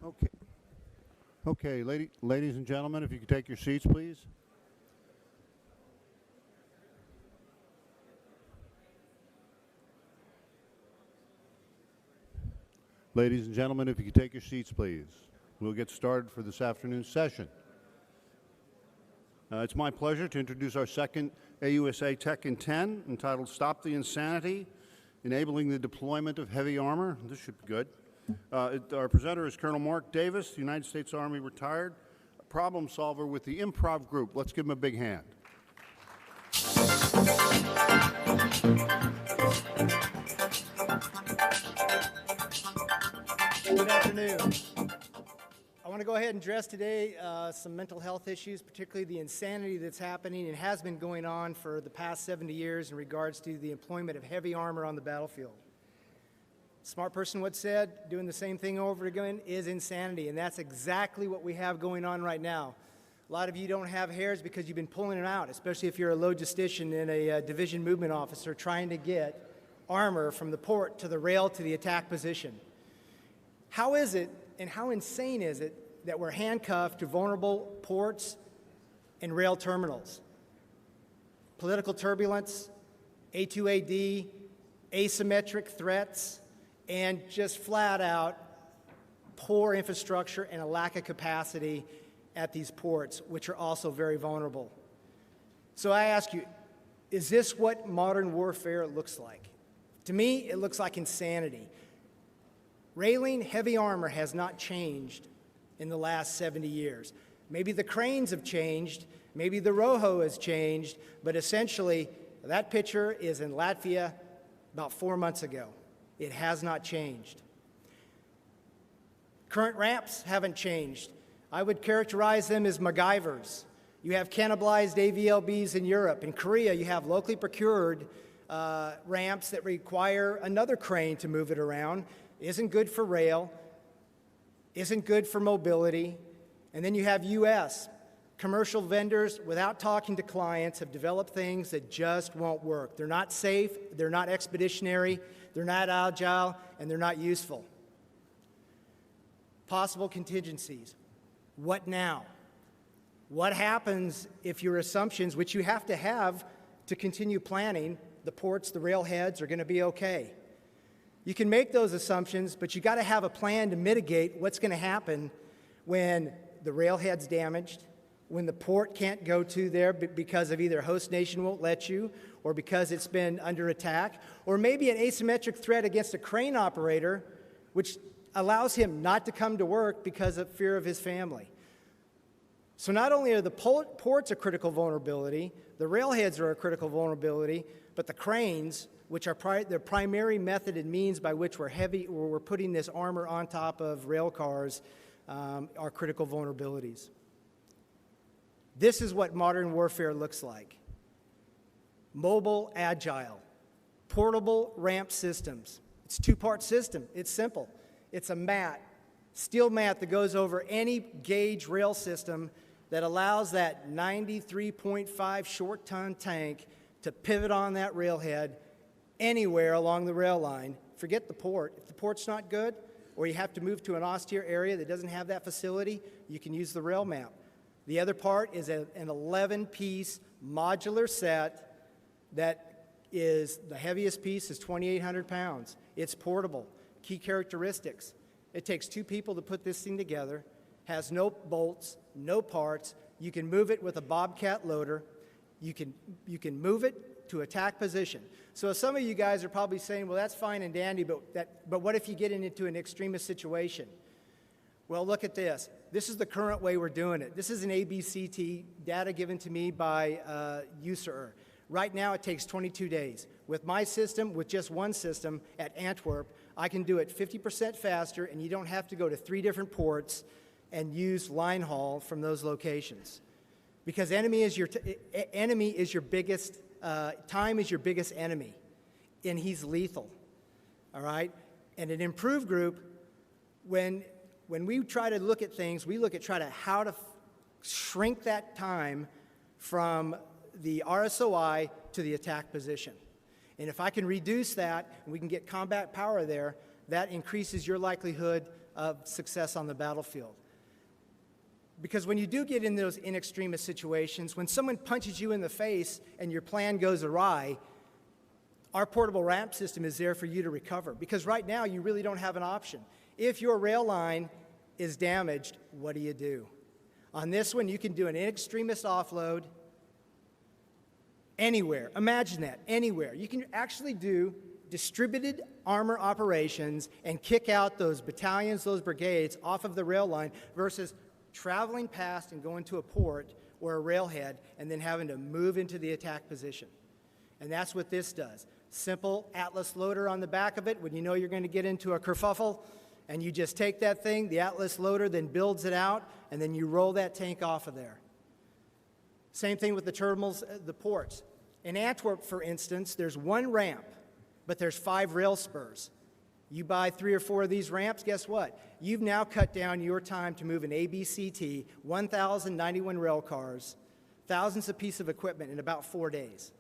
Okay. Okay, ladies and gentlemen, if you could take your seats, please. Ladies and gentlemen, if you could take your seats, please. We'll get started for this afternoon's session. It's my pleasure to introduce our second AUSA Tech in 10, entitled Stop the Insanity, Enabling the Deployment of Heavy Armor. This should be good. Our presenter is Colonel Mark Davis, United States Army retired, a problem solver with the Improv Group. Let's give him a big hand. Good afternoon. I want to go ahead and address today some mental health issues, particularly the insanity that's happening and has been going on for the past 70 years in regards to the employment of heavy armor on the battlefield. Smart person once said, doing the same thing over again is insanity, and that's exactly what we have going on right now. A lot of you don't have hairs because you've been pulling it out, especially if you're a logistician and a division movement officer trying to get armor from the port to the rail to the attack position. How is it and how insane is it that we're handcuffed to vulnerable ports and rail terminals? Political turbulence, A2AD, asymmetric threats, and just flat out poor infrastructure and a lack of capacity at these ports, which are also very vulnerable. So I ask you, is this what modern warfare looks like? To me, it looks like insanity. Railing heavy armor has not changed in the last 70 years. Maybe the cranes have changed, maybe the ROHO has changed, but essentially that picture is in Latvia about 4 months ago. It has not changed. Current ramps haven't changed. I would characterize them as MacGyvers. You have cannibalized AVLBs in Europe. In Korea, you have locally procured ramps that require another crane to move it around. Isn't good for rail, isn't good for mobility. And then you have US. Commercial vendors, without talking to clients, have developed things that just won't work. They're not safe, they're not expeditionary, they're not agile, and they're not useful. Possible contingencies. What now? What happens if your assumptions, which you have to continue planning, the ports, the railheads are going to be okay? You can make those assumptions, but you got to have a plan to mitigate what's going to happen when the railhead's damaged, when the port can't go to there because of either host nation won't let you, or because it's been under attack, or maybe an asymmetric threat against a crane operator, which allows him not to come to work because of fear of his family. So not only are the ports a critical vulnerability, the railheads are a critical vulnerability, but the cranes, which are their primary method and means by which we're putting this armor on top of rail cars, are critical vulnerabilities. This is what modern warfare looks like. Mobile, agile, portable ramp systems. It's a two-part system. It's simple. It's a mat, steel mat that goes over any gauge rail system that allows that 93.5 short-ton tank to pivot on that railhead anywhere along the rail line. Forget the port. If the port's not good, or you have to move to an austere area that doesn't have that facility, you can use the rail map. The other part is an 11-piece modular set that is, the heaviest piece is 2,800 pounds. It's portable. Key characteristics: it takes 2 people to put this thing together, has no bolts, no parts. You can move it with a Bobcat loader. You can move it to attack position. So some of you guys are probably saying, well, that's fine and dandy, but what if you get into an extremist situation? Well, look at this. This is the current way we're doing it. This is an ABCT data given to me by USAR. Right now, it takes 22 days. With my system, with just one system at Antwerp, I can do it 50% faster, and you don't have to go to 3 different ports and use line haul from those locations. Because enemy is your biggest, time is your biggest enemy, and he's lethal, all right? And an improved group, when we try to look at things, we look at how to shrink that time from the RSOI to the attack position. And if I can reduce that and we can get combat power there, that increases your likelihood of success on the battlefield. Because when you do get in those in extremis situations, when someone punches you in the face and your plan goes awry, our portable ramp system is there for you to recover. Because right now, you really don't have an option. If your rail line is damaged, what do? On this one, you can do an in extremis offload anywhere. Imagine that, anywhere. You can actually do distributed armor operations and kick out those battalions, those brigades off of the rail line versus traveling past and going to a port or a railhead and then having to move into the attack position. And that's what this does. Simple Atlas loader on the back of it when you know you're going to get into a kerfuffle, and you just take that thing, the Atlas loader then builds it out, and then you roll that tank off of there. Same thing with the terminals, the ports. In Antwerp, for instance, there's one ramp, but there's 5 rail spurs. You buy 3 or 4 of these ramps, guess what? You've now cut down your time to move an ABCT, 1,091 rail cars, thousands of pieces of equipment in about 4 days.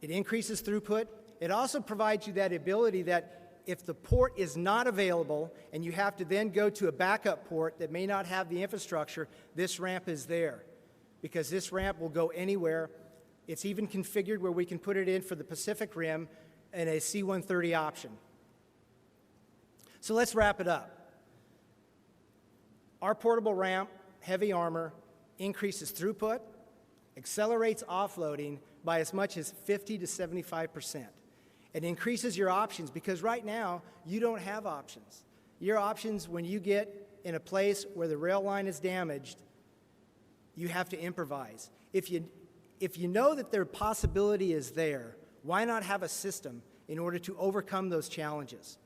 It increases throughput. It also provides you that ability that if the port is not available and you have to then go to a backup port that may not have the infrastructure, this ramp is there because this ramp will go anywhere. It's even configured where we can put it in for the Pacific Rim in a C-130 option. So let's wrap it up. Our portable ramp, heavy armor, increases throughput, accelerates offloading by as much as 50 to 75%. It increases your options because right now you don't have options. Your options when you get in a place where the rail line is damaged, you have to improvise. If you know that their possibility is there, why not have a system in order to overcome those challenges?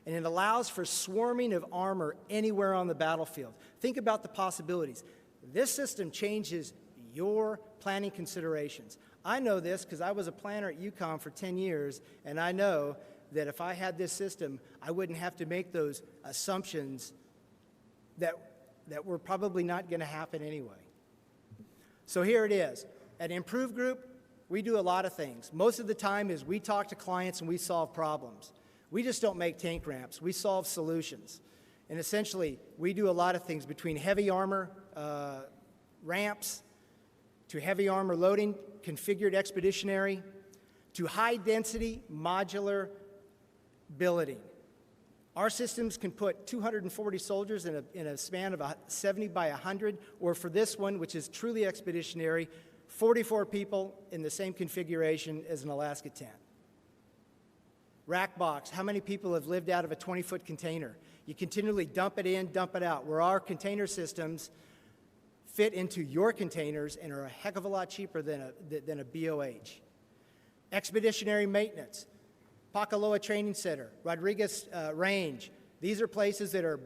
And it allows for swarming of armor anywhere on the battlefield. Think about the possibilities. This system changes your planning considerations. I know this because I was a planner at UConn for 10 years, and I know that if I had this system, I wouldn't have to make those assumptions that were probably not going to happen anyway. So here it is. At Improve Group, we do a lot of things. Most of the time is we talk to clients and we solve problems. We just don't make tank ramps. We solve solutions. And essentially, we do a lot of things between heavy armor ramps to heavy armor loading, configured expeditionary, to high-density modular billeting. Our systems can put 240 soldiers in a span of 70 by 100, or for this one, which is truly expeditionary, 44 people in the same configuration as an Alaska tent. Rack box, how many people have lived out of a 20-foot container? You continually dump it in, dump it out, where our container systems fit into your containers and are a heck of a lot cheaper than a BOH. Expeditionary maintenance, Pakaloa Training Center, Rodriguez Range. These are places that are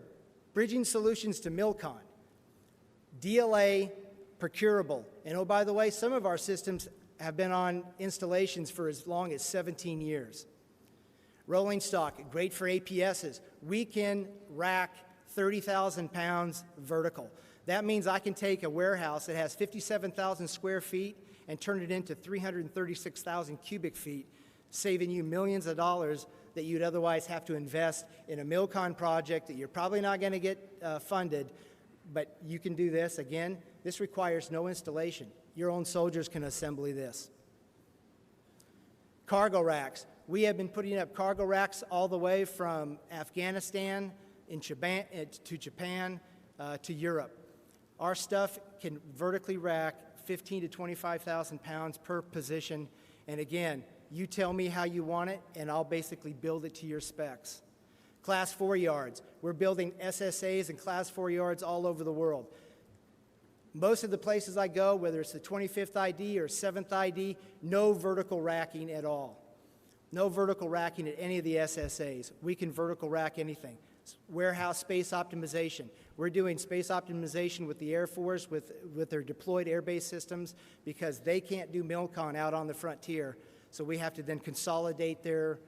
bridging solutions to MILCON. DLA, procurable. And oh, by the way, some of our systems have been on installations for as long as 17 years. Rolling stock, great for APSs. We can rack 30,000 pounds vertical. That means I can take a warehouse that has 57,000 square feet and turn it into 336,000 cubic feet, saving you millions of dollars that you'd otherwise have to invest in a MILCON project that you're probably not going to get funded, but you can do this. Again, this requires no installation. Your own soldiers can assemble this. Cargo racks. We have been putting up cargo racks all the way from Afghanistan to Japan to Europe. Our stuff can vertically rack 15 to 25,000 pounds per position. And again, you tell me how you want it, and I'll basically build it to your specs. Class 4 yards. We're building SSAs and Class 4 yards all over the world. Most of the places I go, whether it's the 25th ID or 7th ID, no vertical racking at all. No vertical racking at any of the SSAs. We can vertical rack anything. Warehouse space optimization. We're doing space optimization with the Air Force, with their deployed air-based systems, because they can't do MILCON out on the frontier. So we have to then consolidate their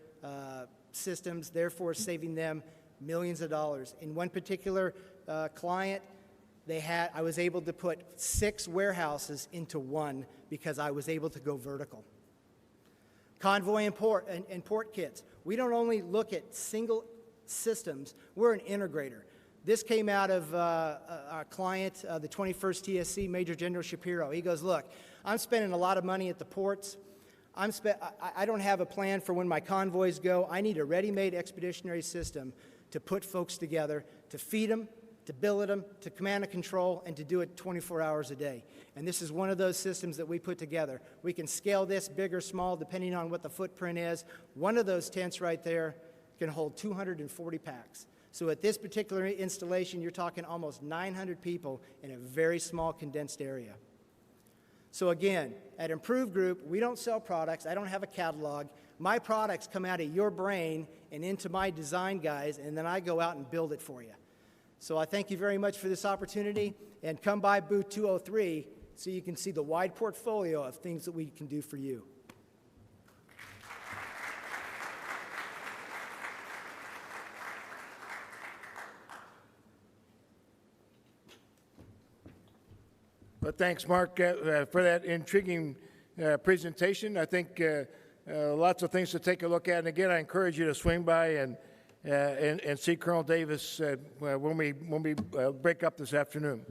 systems, therefore saving them millions of dollars. In one particular client, I was able to put 6 warehouses into one because I was able to go vertical. Convoy and port kits. We don't only look at single systems. We're an integrator. This came out of our client, the 21st TSC, Major General Shapiro. He goes, look, I'm spending a lot of money at the ports. I don't have a plan for when my convoys go. I need a ready-made expeditionary system to put folks together, to feed them, to billet them, to command and control, and to do it 24 hours a day. And this is one of those systems that we put together. We can scale this big or small depending on what the footprint is. One of those tents right there can hold 240 packs. So at this particular installation, you're talking almost 900 people in a very small condensed area. So again, at Improved Group, we don't sell products. I don't have a catalog. My products come out of your brain and into my design guys, and then I go out and build it for you. So I thank you very much for this opportunity, and come by booth 203 so you can see the wide portfolio of things that we can do for you. Well, thanks, Mark, for that intriguing presentation. I think lots of things to take a look at. And again, I encourage you to swing by and see Colonel Davis when we break up this afternoon.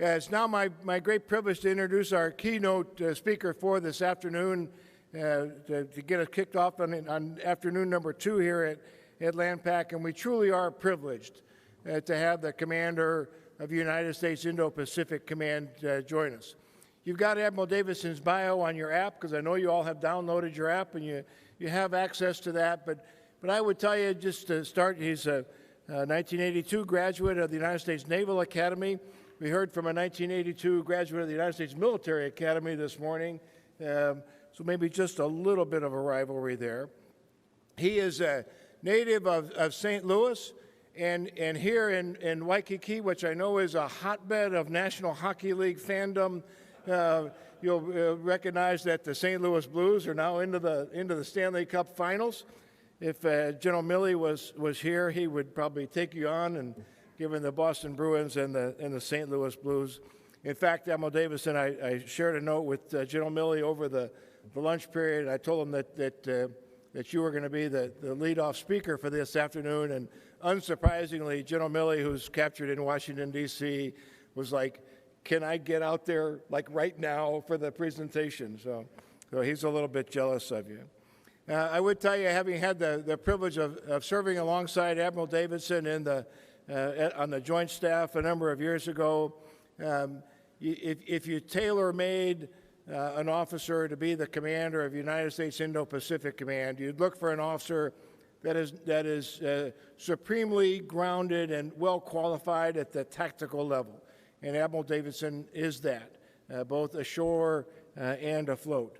It's now my great privilege to introduce our keynote speaker for this afternoon to get us kicked off on afternoon number 2 here at LANPAC. And we truly are privileged to have the commander of the United States Indo-Pacific Command join us. You've got Admiral Davidson's bio on your app, because I know you all have downloaded your app and you have access to that. But I would tell you, just to start, he's a 1982 graduate of the United States Naval Academy. We heard from a 1982 graduate of the United States Military Academy this morning, so maybe just a little bit of a rivalry there. He is a native of St. Louis. And here in Waikiki, which I know is a hotbed of National Hockey League fandom, you'll recognize that the St. Louis Blues are now into the Stanley Cup Finals. If General Milley was here, he would probably take you on, and given the Boston Bruins and the St. Louis Blues. In fact, Admiral Davison, I shared a note with General Milley over the lunch period. I told him that you were going to be the leadoff speaker for this afternoon, and unsurprisingly, General Milley, who's captured in Washington, D.C., was like, can I get out there like right now for the presentation? So he's a little bit jealous of you. I would tell you, having had the privilege of serving alongside Admiral Davidson on the Joint Staff a number of years ago, if you tailor-made an officer to be the commander of United States Indo-Pacific Command, you'd look for an officer that is supremely grounded and well qualified at the tactical level. And Admiral Davidson is that, both ashore and afloat.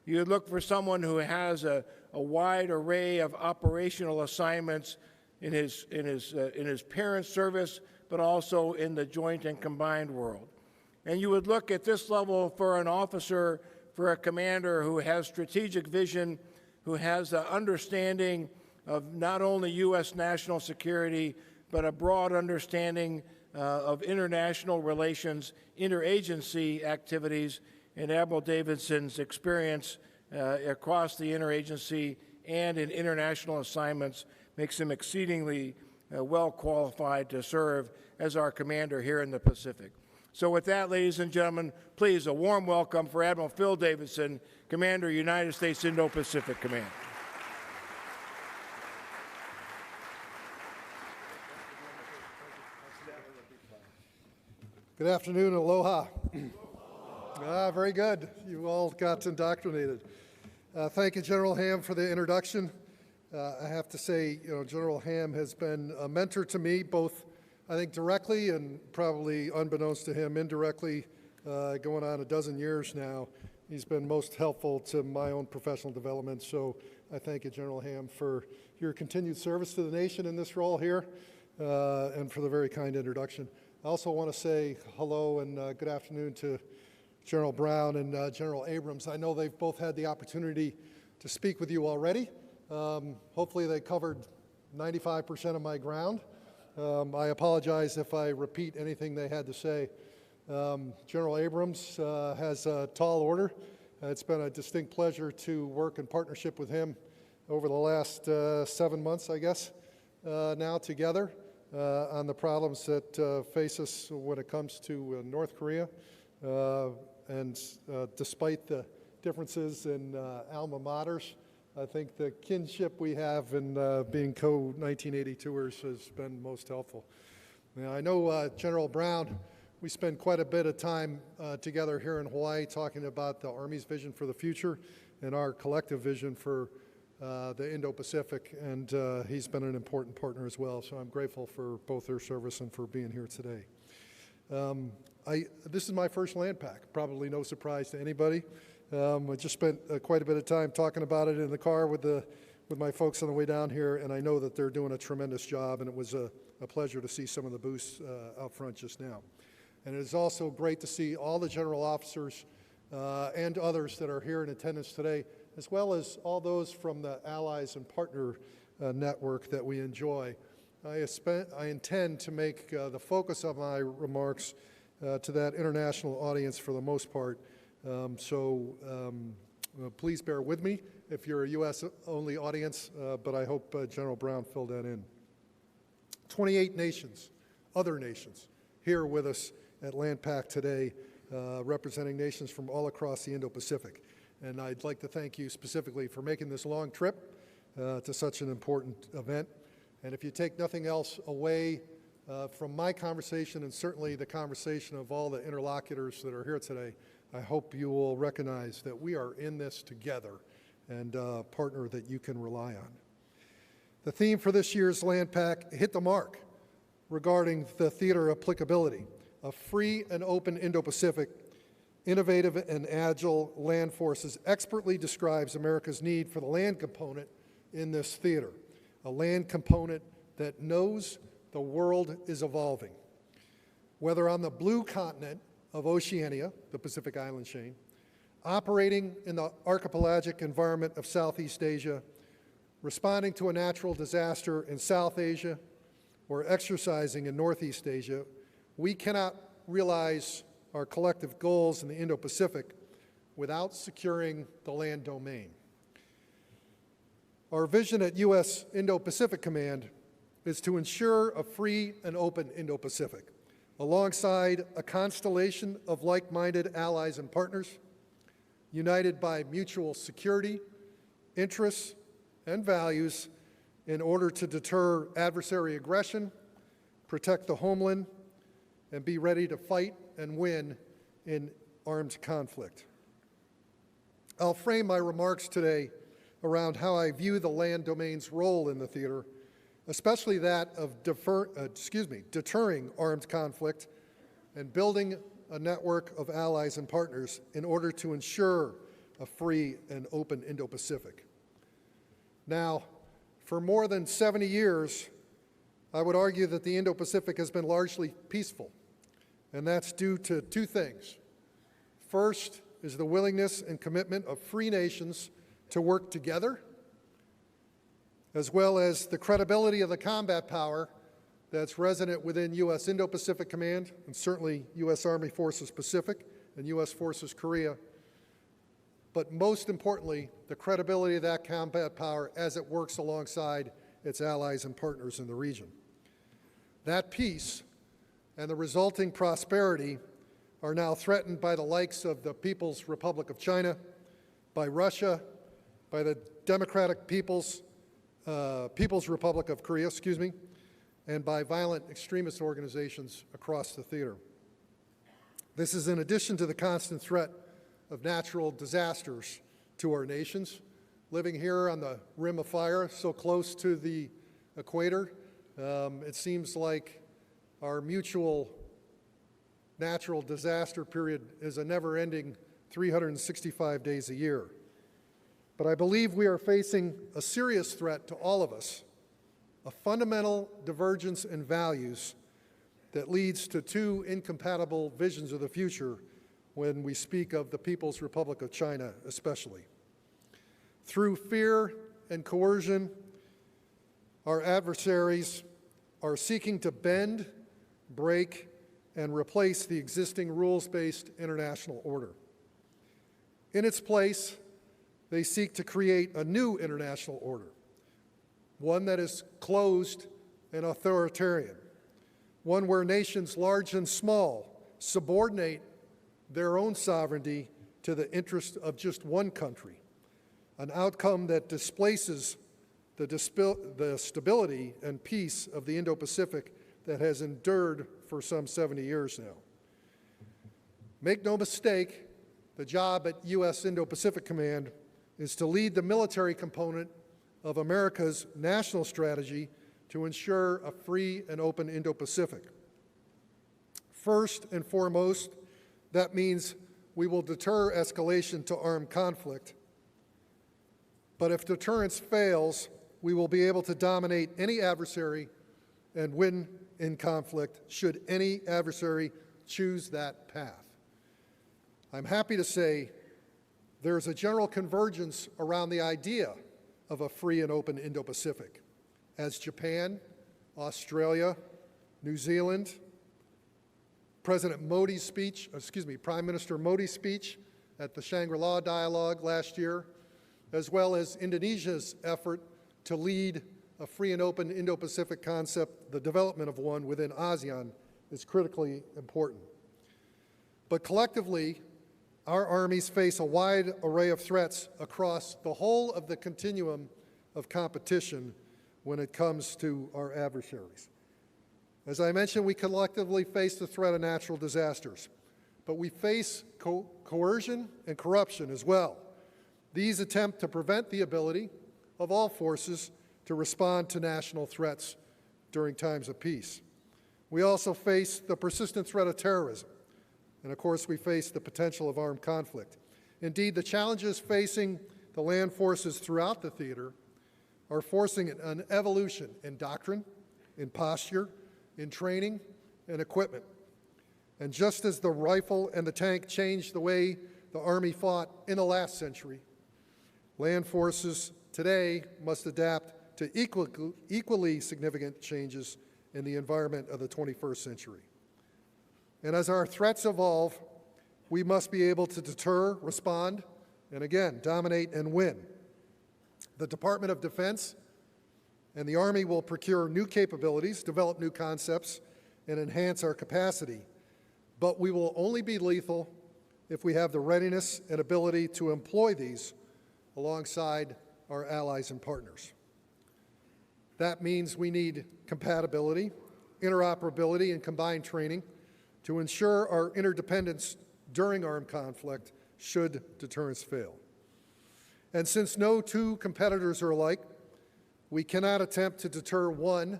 You'd look for someone who has a wide array of operational assignments in his parent service, but also in the joint and combined world. And you would look at this level for an officer, for a commander who has strategic vision, who has the understanding of not only U.S. national security, but a broad understanding of international relations, interagency activities, and Admiral Davidson's experience across the interagency and in international assignments makes him exceedingly well qualified to serve as our commander here in the Pacific. So with that, ladies and gentlemen, please a warm welcome for Admiral Phil Davidson, Commander, United States Indo-Pacific Command. Good afternoon, aloha. Very good. You all got indoctrinated. Thank you, General Ham, for the introduction. I have to say, General Ham has been a mentor to me, both, I think, directly and probably unbeknownst to him, indirectly, going on a dozen years now. He's been most helpful to my own professional development, so I thank you, General Ham, for your continued service to the nation in this role here, and for the very kind introduction. I also want to say hello and good afternoon to General Brown and General Abrams. I know they've both had the opportunity to speak with you already. Hopefully they covered 95% of my ground. I apologize if I repeat anything they had to say. General Abrams has a tall order. It's been a distinct pleasure to work in partnership with him over the last 7 months, I guess. now together on the problems that face us when it comes to North Korea. And despite the differences in alma maters, I think the kinship we have in being co-1982ers has been most helpful. Now, I know General Brown, we spend quite a bit of time together here in Hawaii talking about the Army's vision for the future and our collective vision for the Indo-Pacific, and he's been an important partner as well, so I'm grateful for both their service and for being here today. This is my first LANPAC, probably no surprise to anybody. I just spent quite a bit of time talking about it in the car with my folks on the way down here, and I know that they're doing a tremendous job, and it was a pleasure to see some of the booths out front just now. And it is also great to see all the general officers and others that are here in attendance today, as well as all those from the allies and partner network that we enjoy. I intend to make the focus of my remarks to that international audience for the most part. Please bear with me if you're a U.S.-only audience, but I hope General Brown filled that in. 28 nations, other nations, here with us at LANPAC today, representing nations from all across the Indo-Pacific. And I'd like to thank you specifically for making this long trip to such an important event. And if you take nothing else away from my conversation, and certainly the conversation of all the interlocutors that are here today, I hope you will recognize that we are in this together and a partner that you can rely on. The theme for this year's LANPAC hit the mark regarding the theater applicability. A free and open Indo-Pacific, innovative and agile land forces expertly describes America's need for the land component in this theater, a land component that knows the world is evolving. Whether on the blue continent of Oceania, the Pacific Island chain, operating in the archipelagic environment of Southeast Asia, responding to a natural disaster in South Asia, or exercising in Northeast Asia, we cannot realize our collective goals in the Indo-Pacific without securing the land domain. Our vision at U.S. Indo-Pacific Command is to ensure a free and open Indo-Pacific, alongside a constellation of like-minded allies and partners, united by mutual security, interests, and values in order to deter adversary aggression, protect the homeland, and be ready to fight and win in armed conflict. I'll frame my remarks today around how I view the land domain's role in the theater, especially that of deterring armed conflict and building a network of allies and partners in order to ensure a free and open Indo-Pacific. Now, for more than 70 years, I would argue that the Indo-Pacific has been largely peaceful, and that's due to two things. First is the willingness and commitment of free nations to work together, as well as the credibility of the combat power that's resident within U.S. Indo-Pacific Command, and certainly U.S. Army Forces Pacific and U.S. Forces Korea, but most importantly, the credibility of that combat power as it works alongside its allies and partners in the region. That peace and the resulting prosperity are now threatened by the likes of the People's Republic of China, by Russia, by the Democratic People's Republic of Korea, and by violent extremist organizations across the theater. This is in addition to the constant threat of natural disasters to our nations. Living here on the rim of fire, so close to the equator, it seems like our mutual natural disaster period is a never-ending 365 days a year. But I believe we are facing a serious threat to all of us, a fundamental divergence in values that leads to two incompatible visions of the future when we speak of the People's Republic of China especially. Through fear and coercion, our adversaries are seeking to bend, break, and replace the existing rules-based international order. In its place, they seek to create a new international order, one that is closed and authoritarian, one where nations large and small subordinate their own sovereignty to the interest of just one country, an outcome that displaces the stability and peace of the Indo-Pacific that has endured for some 70 years now. Make no mistake, the job at U.S. Indo-Pacific Command is to lead the military component of America's national strategy to ensure a free and open Indo-Pacific. First and foremost, that means we will deter escalation to armed conflict. But if deterrence fails, we will be able to dominate any adversary and win in conflict should any adversary choose that path. I'm happy to say there's a general convergence around the idea of a free and open Indo-Pacific, as Japan, Australia, New Zealand, Prime Minister Modi's speech at the Shangri-La Dialogue last year, as well as Indonesia's effort to lead a free and open Indo-Pacific concept, the development of one within ASEAN, is critically important. But collectively, our armies face a wide array of threats across the whole of the continuum of competition when it comes to our adversaries. As I mentioned, we collectively face the threat of natural disasters, but we face coercion and corruption as well. These attempt to prevent the ability of all forces to respond to national threats during times of peace. We also face the persistent threat of terrorism, and of course we face the potential of armed conflict. Indeed, the challenges facing the land forces throughout the theater are forcing an evolution in doctrine, in posture, in training, and equipment. And just as the rifle and the tank changed the way the Army fought in the last century, land forces today must adapt to equally significant changes in the environment of the 21st century. And as our threats evolve, we must be able to deter, respond, and again, dominate and win. The Department of Defense and the Army will procure new capabilities, develop new concepts, and enhance our capacity. But we will only be lethal if we have the readiness and ability to employ these alongside our allies and partners. That means we need compatibility, interoperability, and combined training to ensure our interdependence during armed conflict should deterrence fail. And since no two competitors are alike, we cannot attempt to deter one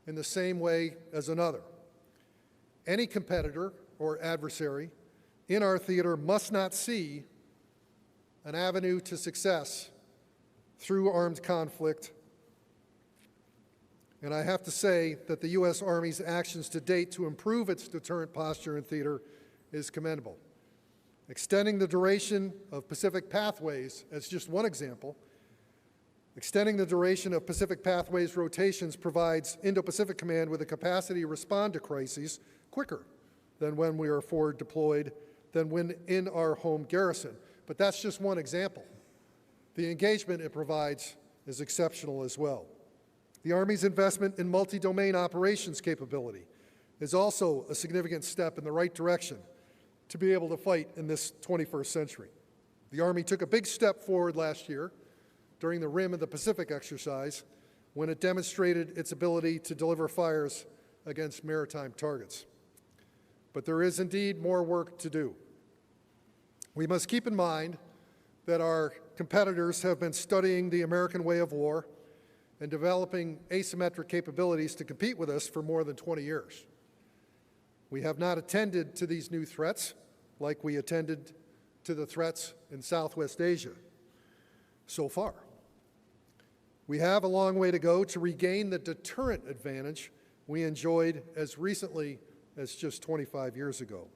in the same way as another. Any competitor or adversary in our theater must not see an avenue to success through armed conflict. And I have to say that the U.S. Army's actions to date to improve its deterrent posture in theater is commendable. Extending the duration of Pacific Pathways, as just one example, extending the duration of Pacific Pathways rotations provides Indo-Pacific Command with a capacity to respond to crises quicker than when we are forward deployed, than when in our home garrison. But that's just one example. The engagement it provides is exceptional as well. The Army's investment in multi-domain operations capability is also a significant step in the right direction to be able to fight in this 21st century. The Army took a big step forward last year during the Rim of the Pacific exercise when it demonstrated its ability to deliver fires against maritime targets. But there is indeed more work to do. We must keep in mind that our competitors have been studying the American way of war and developing asymmetric capabilities to compete with us for more than 20 years. We have not attended to these new threats like we attended to the threats in Southwest Asia so far. We have a long way to go to regain the deterrent advantage we enjoyed as recently as just 25 years ago.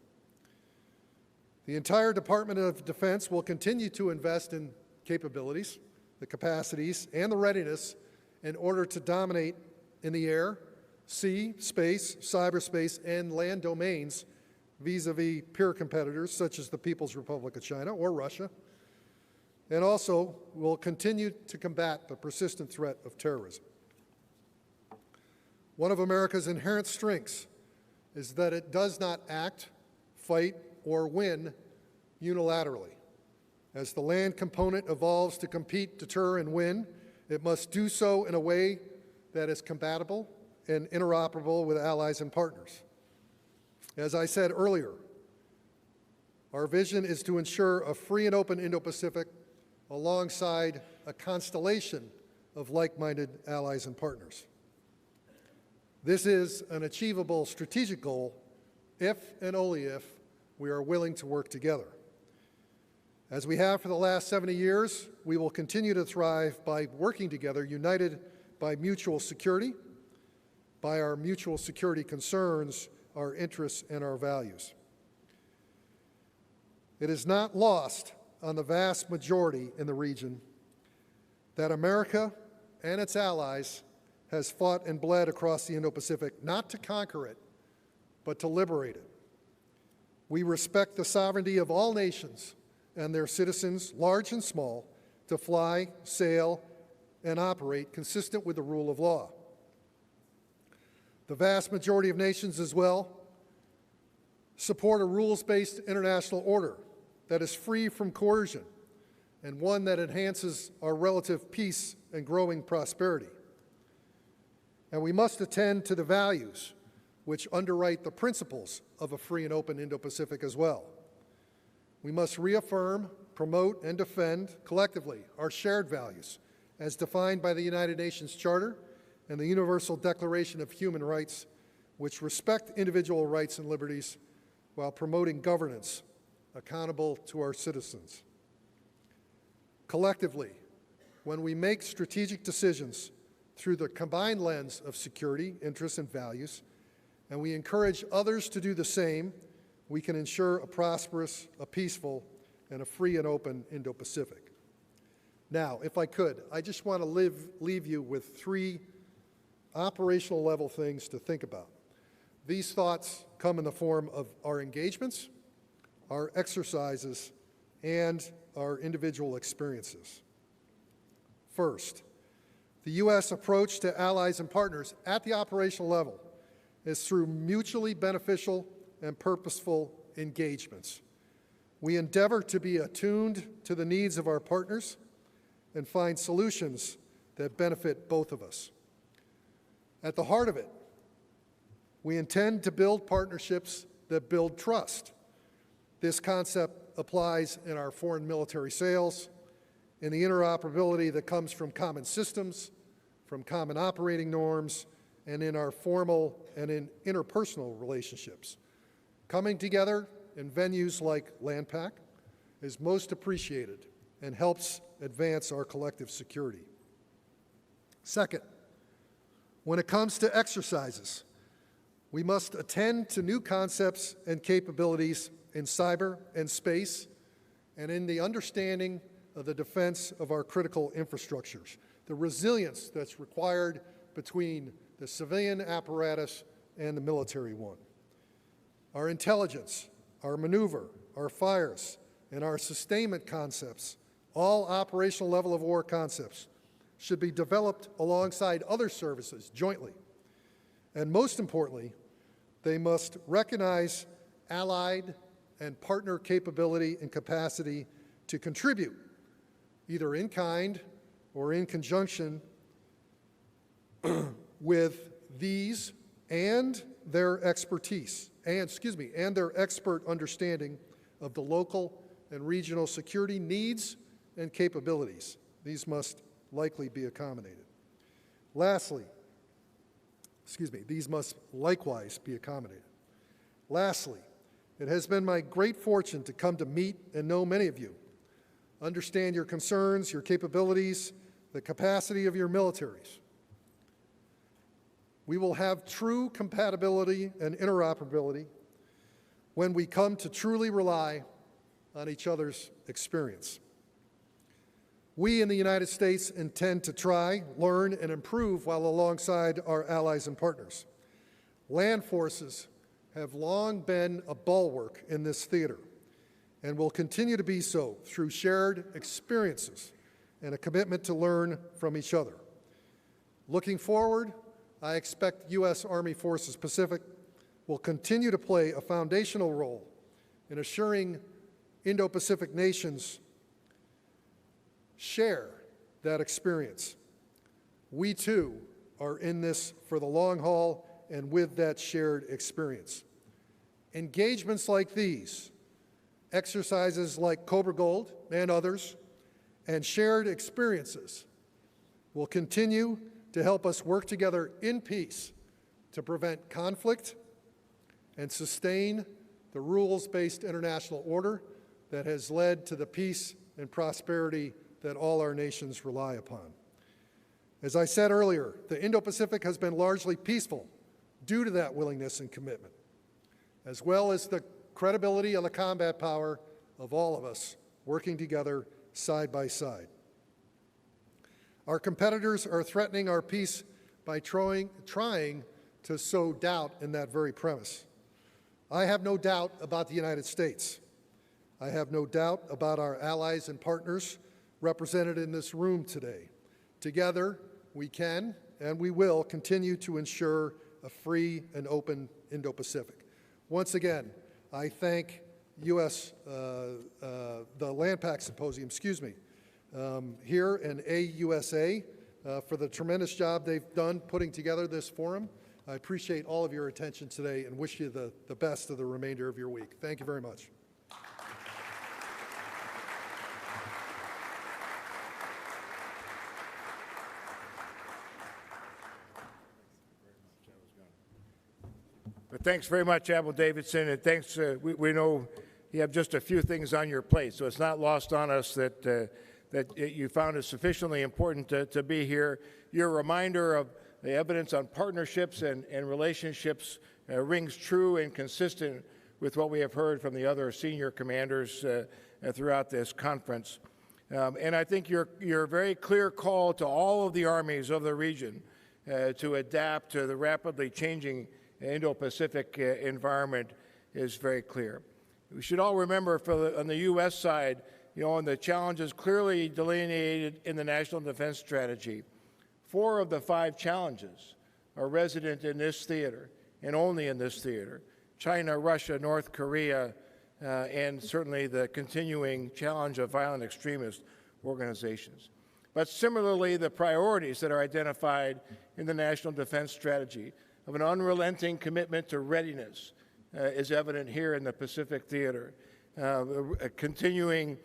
The entire Department of Defense will continue to invest in capabilities, the capacities, and the readiness in order to dominate in the air, sea, space, cyberspace, and land domains vis-a-vis peer competitors such as the People's Republic of China or Russia, and also will continue to combat the persistent threat of terrorism. One of America's inherent strengths is that it does not act, fight, or win unilaterally. As the land component evolves to compete, deter, and win, it must do so in a way that is compatible and interoperable with allies and partners. As I said earlier, our vision is to ensure a free and open Indo-Pacific alongside a constellation of like-minded allies and partners. This is an achievable strategic goal if and only if we are willing to work together. As we have for the last 70 years, we will continue to thrive by working together, united by mutual security, by our mutual security concerns, our interests, and our values. It is not lost on the vast majority in the region that America and its allies has fought and bled across the Indo-Pacific, not to conquer it, but to liberate it. We respect the sovereignty of all nations and their citizens, large and small, to fly, sail, and operate consistent with the rule of law. The vast majority of nations as well support a rules-based international order that is free from coercion and one that enhances our relative peace and growing prosperity. And we must attend to the values which underwrite the principles of a free and open Indo-Pacific as well. We must reaffirm, promote, and defend collectively our shared values as defined by the United Nations Charter and the Universal Declaration of Human Rights, which respect individual rights and liberties while promoting governance accountable to our citizens. Collectively, when we make strategic decisions through the combined lens of security, interests, and values, and we encourage others to do the same, we can ensure a prosperous, a peaceful, and a free and open Indo-Pacific. Now, if I could, I just want to leave you with 3 operational level things to think about. These thoughts come in the form of our engagements, our exercises, and our individual experiences. First, the U.S. approach to allies and partners at the operational level is through mutually beneficial and purposeful engagements. We endeavor to be attuned to the needs of our partners and find solutions that benefit both of us. At the heart of it, we intend to build partnerships that build trust. This concept applies in our foreign military sales, in the interoperability that comes from common systems, from common operating norms, and in our formal and in interpersonal relationships. Coming together in venues like LANPAC is most appreciated and helps advance our collective security. Second, when it comes to exercises, we must attend to new concepts and capabilities in cyber and space and in the understanding of the defense of our critical infrastructures, the resilience that's required between the civilian apparatus and the military one. Our intelligence, our maneuver, our fires, and our sustainment concepts, all operational level of war concepts, should be developed alongside other services jointly. And most importantly, they must recognize allied and partner capability and capacity to contribute, either in kind or in conjunction with these and their expertise, and their expert understanding of the local and regional security needs and capabilities. These must likely be accommodated. These must likewise be accommodated. Lastly, it has been my great fortune to come to meet and know many of you, understand your concerns, your capabilities, the capacity of your militaries. We will have true compatibility and interoperability when we come to truly rely on each other's experience. We in the United States intend to try, learn, and improve while alongside our allies and partners. Land forces have long been a bulwark in this theater and will continue to be so through shared experiences and a commitment to learn from each other. Looking forward, I expect U.S. Army Forces Pacific will continue to play a foundational role in assuring Indo-Pacific nations share that experience. We too are in this for the long haul and with that shared experience. Engagements like these, exercises like Cobra Gold and others, and shared experiences will continue to help us work together in peace to prevent conflict and sustain the rules-based international order that has led to the peace and prosperity that all our nations rely upon. As I said earlier, the Indo-Pacific has been largely peaceful due to that willingness and commitment, as well as the credibility and the combat power of all of us working together side by side. Our competitors are threatening our peace by trying to sow doubt in that very premise. I have no doubt about the United States. I have no doubt about our allies and partners represented in this room today. Together, we can and we will continue to ensure a free and open Indo-Pacific. Once again, I thank the LANPAC Symposium, here and AUSA for the tremendous job they've done putting together this forum. I appreciate all of your attention today and wish you the best of the remainder of your week. Thank you very much. But thanks very much, Admiral Davidson, and thanks. We know you have just a few things on your plate, so it's not lost on us that you found it sufficiently important to be here. Your reminder of the evidence on partnerships and relationships rings true and consistent with what we have heard from the other senior commanders throughout this conference. And I think your very clear call to all of the armies of the region to adapt to the rapidly changing Indo-Pacific environment is very clear. We should all remember on the U.S. side, on the challenges clearly delineated in the National Defense Strategy, 4 of the 5 challenges are resident in this theater and only in this theater: China, Russia, North Korea, and certainly the continuing challenge of violent extremist organizations. But similarly, the priorities that are identified in the National Defense Strategy of an unrelenting commitment to readiness is evident here in the Pacific Theater, a continuing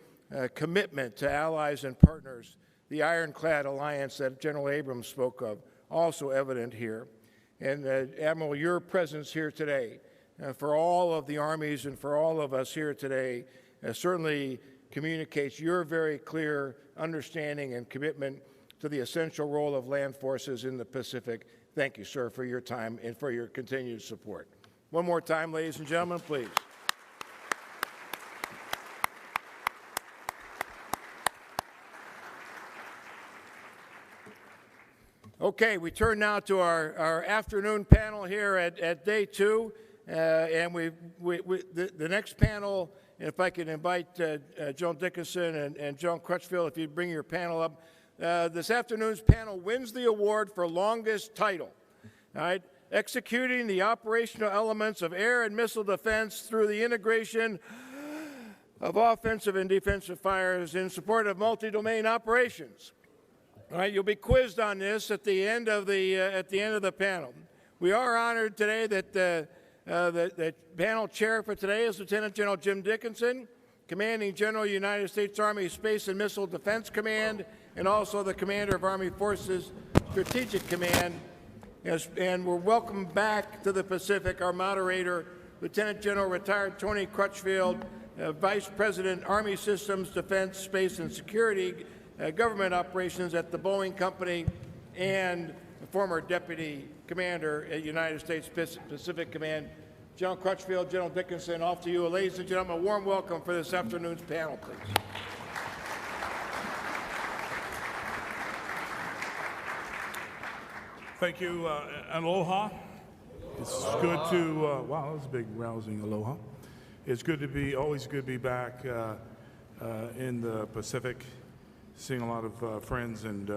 commitment to allies and partners, the ironclad alliance that General Abrams spoke of, also evident here. And Admiral, your presence here today, for all of the armies and for all of us here today, certainly communicates your very clear understanding and commitment to the essential role of land forces in the Pacific. Thank you, sir, for your time and for your continued support. One more time, ladies and gentlemen, please. Okay, we turn now to our afternoon panel here at day 2. And the next panel, and if I could invite Joan Dickinson and Joan Crutchfield, if you'd bring your panel up. This afternoon's panel wins the award for longest title. All right? Executing the operational elements of air and missile defense through the integration of offensive and defensive fires in support of multi-domain operations. All right, you'll be quizzed on this at the end of the panel. We are honored today that the panel chair for today is Lieutenant General Jim Dickinson, Commanding General, United States Army Space and Missile Defense Command, and also the Commander of Army Forces Strategic Command. And we're welcome back to the Pacific, our moderator, Lieutenant General retired Tony Crutchfield, Vice President, Army Systems, Defense, Space, and Security, Government Operations at the Boeing Company, and former Deputy Commander at United States Pacific Command. General Crutchfield, General Dickinson, off to you. Ladies and gentlemen, a warm welcome for this afternoon's panel, please. Thank you, and aloha. It's good to, wow, that was a big rousing aloha. It's good to be, always good to be back in the Pacific, seeing a lot of friends and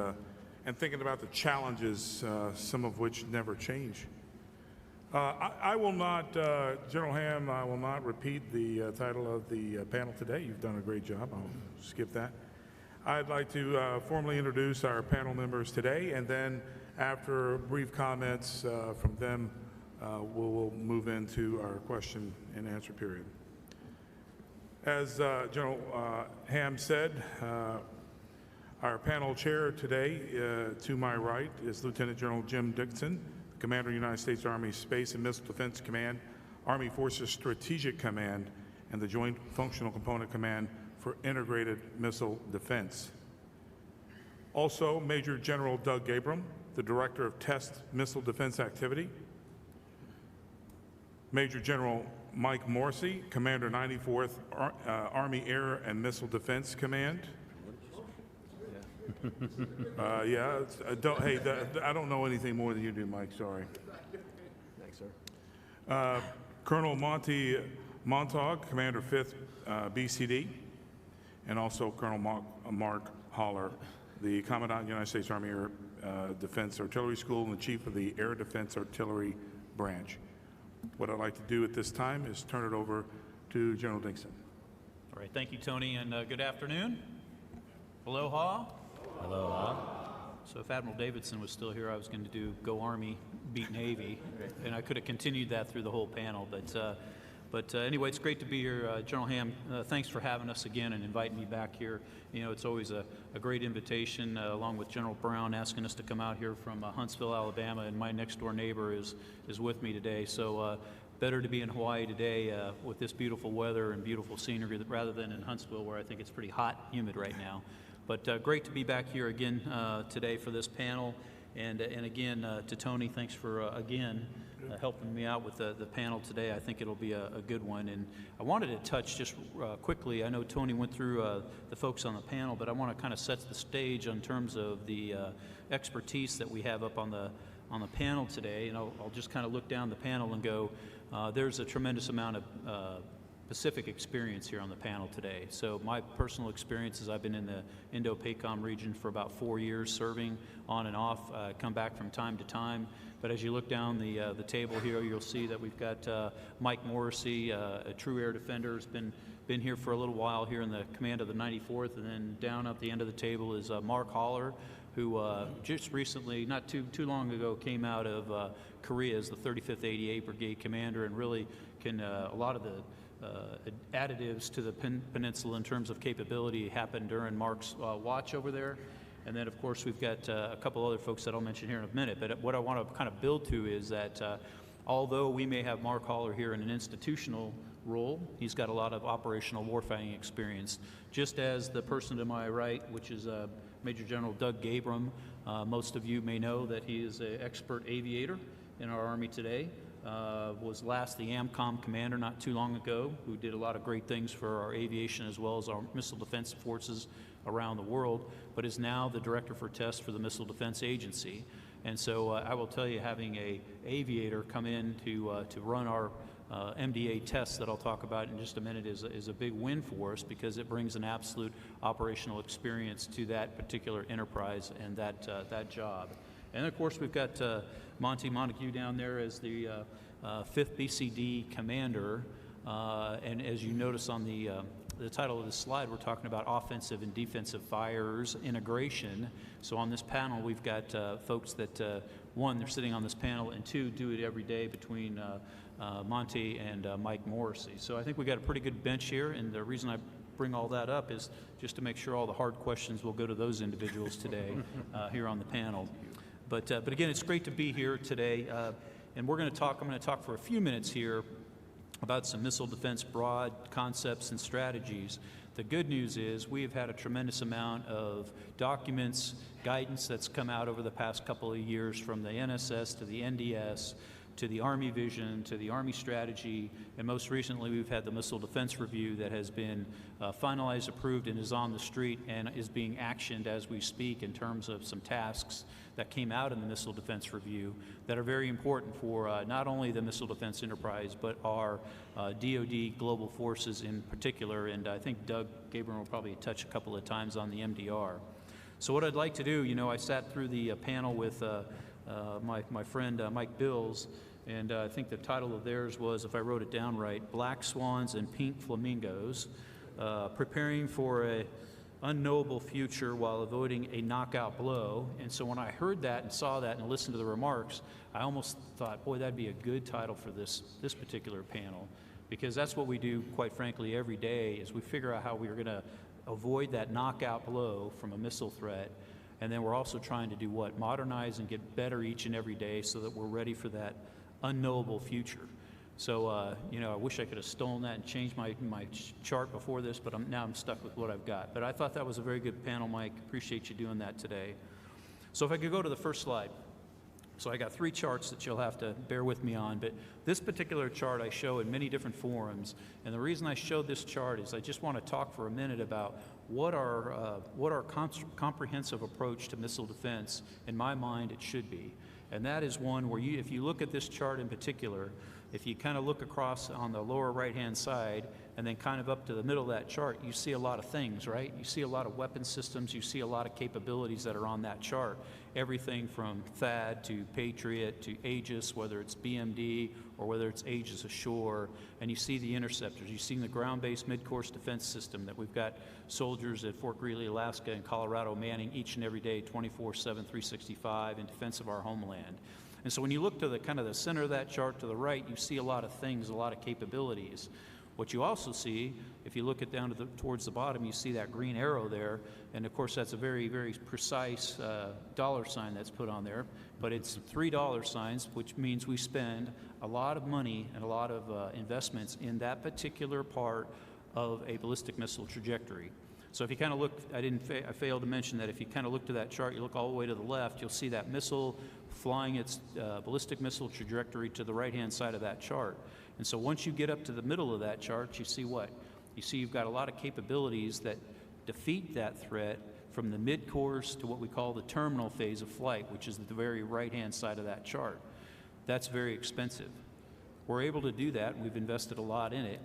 and thinking about the challenges, some of which never change. I will not, General Ham, I will not repeat the title of the panel today. You've done a great job. I'll skip that. I'd like to formally introduce our panel members today, and then after brief comments from them, we'll move into our question and answer period. As General Ham said, our panel chair today, to my right, is Lieutenant General Jim Dixon, Commander, United States Army Space and Missile Defense Command, Army Forces Strategic Command, and the Joint Functional Component Command for Integrated Missile Defense. Also, Major General Doug Gabram, the Director of Test Missile Defense Activity. Major General Mike Morrissey, Commander 94th Army Air and Missile Defense Command. Yeah, I don't know anything more than you do, Mike, sorry. Thanks, sir. Colonel Monty Montauk, Commander 5th BCD, and also Colonel Mark Holler, the Commandant, United States Army Air Defense Artillery School and the Chief of the Air Defense Artillery Branch. What I'd like to do at this time is turn it over to General Dixon. All right, thank you, Tony, and good afternoon. Aloha. Aloha. So if Admiral Davidson was still here, I was going to do Go Army, Beat Navy, and I could have continued that through the whole panel. But anyway, it's great to be here. General Ham, thanks for having us again and inviting me back here. You know, it's always a great invitation, along with General Brown asking us to come out here from Huntsville, Alabama, and my next door neighbor is with me today. So better to be in Hawaii today with this beautiful weather and beautiful scenery rather than in Huntsville, where I think it's pretty hot, humid right now. But great to be back here again today for this panel. And again, to Tony, thanks for, again, helping me out with the panel today. I think it'll be a good one. And I wanted to touch just quickly, I know Tony went through the folks on the panel, but I want to kind of set the stage in terms of the expertise that we have up on the panel today. And I'll just kind of look down the panel and go, there's a tremendous amount of Pacific experience here on the panel today. So my personal experience is I've been in the Indo-PACOM region for about 4 years, serving on and off, come back from time to time. But as you look down the table here, you'll see that we've got Mike Morrissey, a true air defender, has been here for a little while here in the command of the 94th, and then down at the end of the table is Mark Holler, who just recently, not too long ago, came out of Korea as the 35th 88 Brigade Commander, and really can a lot of the additives to the peninsula in terms of capability happened during Mark's watch over there. And then, of course, we've got a couple other folks that I'll mention here in a minute. But what I want to kind of build to is that although we may have Mark Holler here in an institutional role, he's got a lot of operational warfighting experience. Just as the person to my right, which is Major General Doug Gabram, most of you may know that he is an expert aviator in our Army today. Was last the AMCOM commander not too long ago, who did a lot of great things for our aviation as well as our missile defense forces around the world, but is now the director for tests for the Missile Defense Agency. And so I will tell you, having an aviator come in to run our MDA tests that I'll talk about in just a minute is a big win for us, because it brings an absolute operational experience to that particular enterprise and that job. And of course, we've got Monty Montague down there as the 5th BCD commander. And as you notice on the title of this slide, we're talking about offensive and defensive fires integration. So on this panel, we've got folks that, one, they're sitting on this panel, and two, do it every day between Monty and Mike Morrissey. So I think we got a pretty good bench here, and the reason I bring all that up is just to make sure all the hard questions will go to those individuals today here on the panel. But again, it's great to be here today, and I'm going to talk for a few minutes here about some missile defense broad concepts and strategies. The good news is we have had a tremendous amount of documents, guidance that's come out over the past couple of years, from the NSS to the NDS to the Army Vision to the Army Strategy, and most recently we've had the Missile Defense Review that has been finalized, approved, and is on the street and is being actioned as we speak in terms of some tasks that came out in the Missile Defense Review that are very important for not only the missile defense enterprise, but our DoD global forces in particular, and I think Doug Gabriel will probably touch a couple of times on the MDR. So what I'd like to do, I sat through the panel with my friend Mike Bills, and I think the title of theirs was, if I wrote it down right, Black Swans and Pink Flamingos, Preparing for a Unknowable Future While Avoiding a Knockout Blow. And so when I heard that and saw that and listened to the remarks, I almost thought, boy, that'd be a good title for this particular panel, because that's what we do, quite frankly, every day, is we figure out how we're going to avoid that knockout blow from a missile threat. And then we're also trying to do what? Modernize and get better each and every day so that we're ready for that unknowable future. So, I wish I could have stolen that and changed my chart before this, but now I'm stuck with what I've got. But I thought that was a very good panel, Mike. Appreciate you doing that today. So if I could go to the first slide. So I got 3 charts that you'll have to bear with me on, but this particular chart I show in many different forums, and the reason I showed this chart is I just want to talk for a minute about what our comprehensive approach to missile defense, in my mind, it should be. And that is one where if you look at this chart in particular, if you kind of look across on the lower right-hand side and then kind of up to the middle of that chart, you see a lot of things, right? You see a lot of weapon systems, you see a lot of capabilities that are on that chart. Everything from THAAD to Patriot to Aegis, whether it's BMD or whether it's Aegis Ashore, and you see the interceptors. You see the ground-based mid-course defense system that we've got soldiers at Fort Greely, Alaska and Colorado manning each and every day, 24/7, 365 in defense of our homeland. And so when you look to the kind of the center of that chart to the right, you see a lot of things, a lot of capabilities. What you also see, if you look down towards the bottom, you see that green arrow there, and of course that's a very, very precise dollar sign that's put on there, but it's $3 signs, which means we spend a lot of money and a lot of investments in that particular part of a ballistic missile trajectory. So if you kind of look, I failed to mention that if you kind of look to that chart, you look all the way to the left, you'll see that missile flying its ballistic missile trajectory to the right-hand side of that chart. And so once you get up to the middle of that chart, you see what? You see you've got a lot of capabilities that defeat that threat from the mid-course to what we call the terminal phase of flight, which is the very right-hand side of that chart. That's very expensive. We're able to do that, and we've invested a lot in it.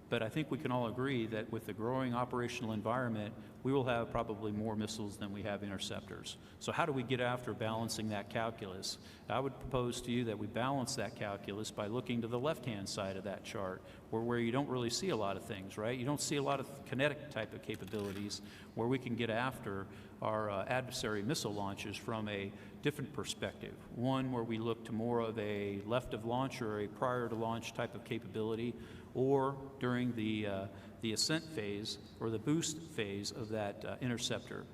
But I think we can all agree that with the growing operational environment, we will have probably more missiles than we have interceptors. So how do we get after balancing that calculus? I would propose to you that we balance that calculus by looking to the left-hand side of that chart, where you don't really see a lot of things, right? You don't see a lot of kinetic type of capabilities where we can get after our adversary missile launches from a different perspective. One where we look to more of a left of launch or a prior to launch type of capability, or during the ascent phase or the boost phase of that interceptor.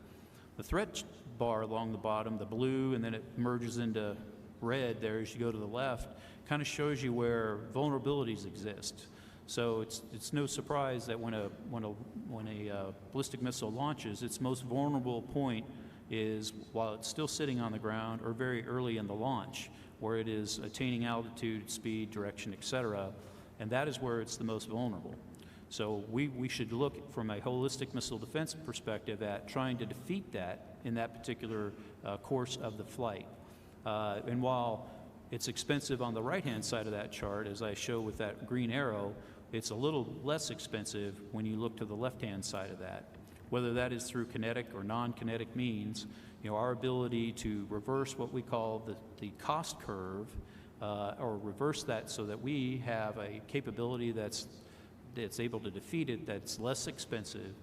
The threat bar along the bottom, the blue, and then it merges into red there as you go to the left, kind of shows you where vulnerabilities exist. So it's no surprise that when a ballistic missile launches, its most vulnerable point is while it's still sitting on the ground or very early in the launch, where it is attaining altitude, speed, direction, etc., and that is where it's the most vulnerable. So we should look from a holistic missile defense perspective at trying to defeat that in that particular course of the flight. And while it's expensive on the right-hand side of that chart, as I show with that green arrow, it's a little less expensive when you look to the left-hand side of that. Whether that is through kinetic or non-kinetic means, our ability to reverse what we call the cost curve, or reverse that so that we have a capability that's able to defeat it that's less expensive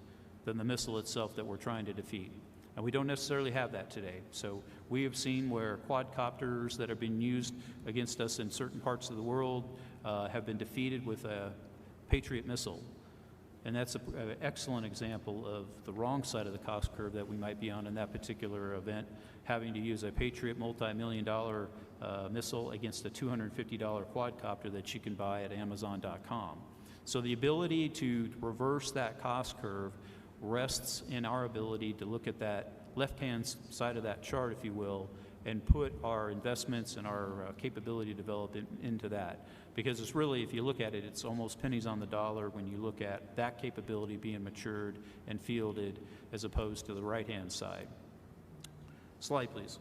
than the missile itself that we're trying to defeat. And we don't necessarily have that today. So we have seen where quadcopters that have been used against us in certain parts of the world have been defeated with a Patriot missile. And that's an excellent example of the wrong side of the cost curve that we might be on in that particular event, having to use a Patriot multi-million-dollar missile against a $250 quadcopter that you can buy at Amazon.com. So the ability to reverse that cost curve rests in our ability to look at that left-hand side of that chart, if you will, and put our investments and our capability development into that. Because it's really, if you look at it, it's almost pennies on the dollar when you look at that capability being matured and fielded as opposed to the right-hand side. Slide, please.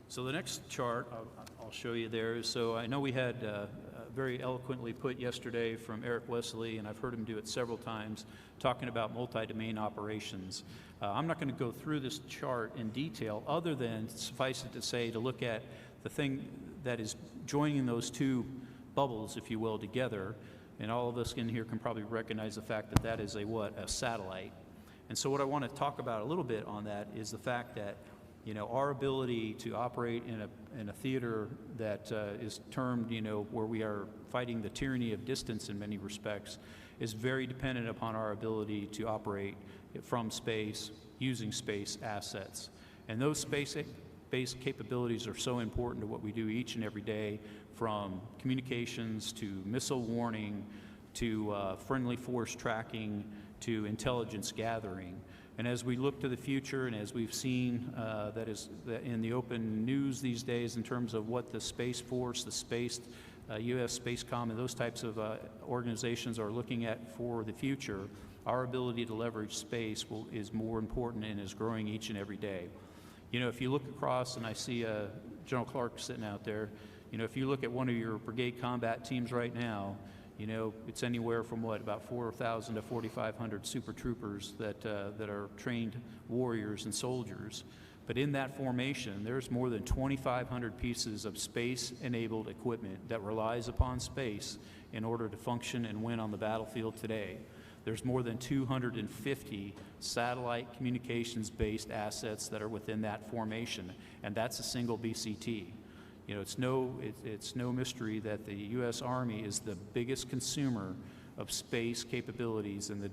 So the next chart I'll show you there is, so I know we had very eloquently put yesterday from Eric Wesley, and I've heard him do it several times, talking about multi-domain operations. I'm not going to go through this chart in detail, other than suffice it to say to look at the thing that is joining those two bubbles, if you will, together. And all of us in here can probably recognize the fact that that is a what? A satellite. And so what I want to talk about a little bit on that is the fact that, you know, our ability to operate in a theater that is termed, you know, where we are fighting the tyranny of distance in many respects, is very dependent upon our ability to operate from space, using space assets. And those space-based capabilities are so important to what we do each and every day, from communications to missile warning to friendly force tracking to intelligence gathering. And as we look to the future, and as we've seen that in the open news these days in terms of what the Space Force, the Space, U.S. Spacecom, and those types of organizations are looking at for the future, our ability to leverage space is more important and is growing each and every day. You know, if you look across, and I see General Clark sitting out there, you know, if you look at one of your brigade combat teams right now, you know, it's anywhere from what, about 4,000 to 4,500 super troopers that are trained warriors and soldiers. But in that formation, there's more than 2,500 pieces of space-enabled equipment that relies upon space in order to function and win on the battlefield today. There's more than 250 satellite communications-based assets that are within that formation, and that's a single BCT. You know, it's no mystery that the U.S. Army is the biggest consumer of space capabilities in the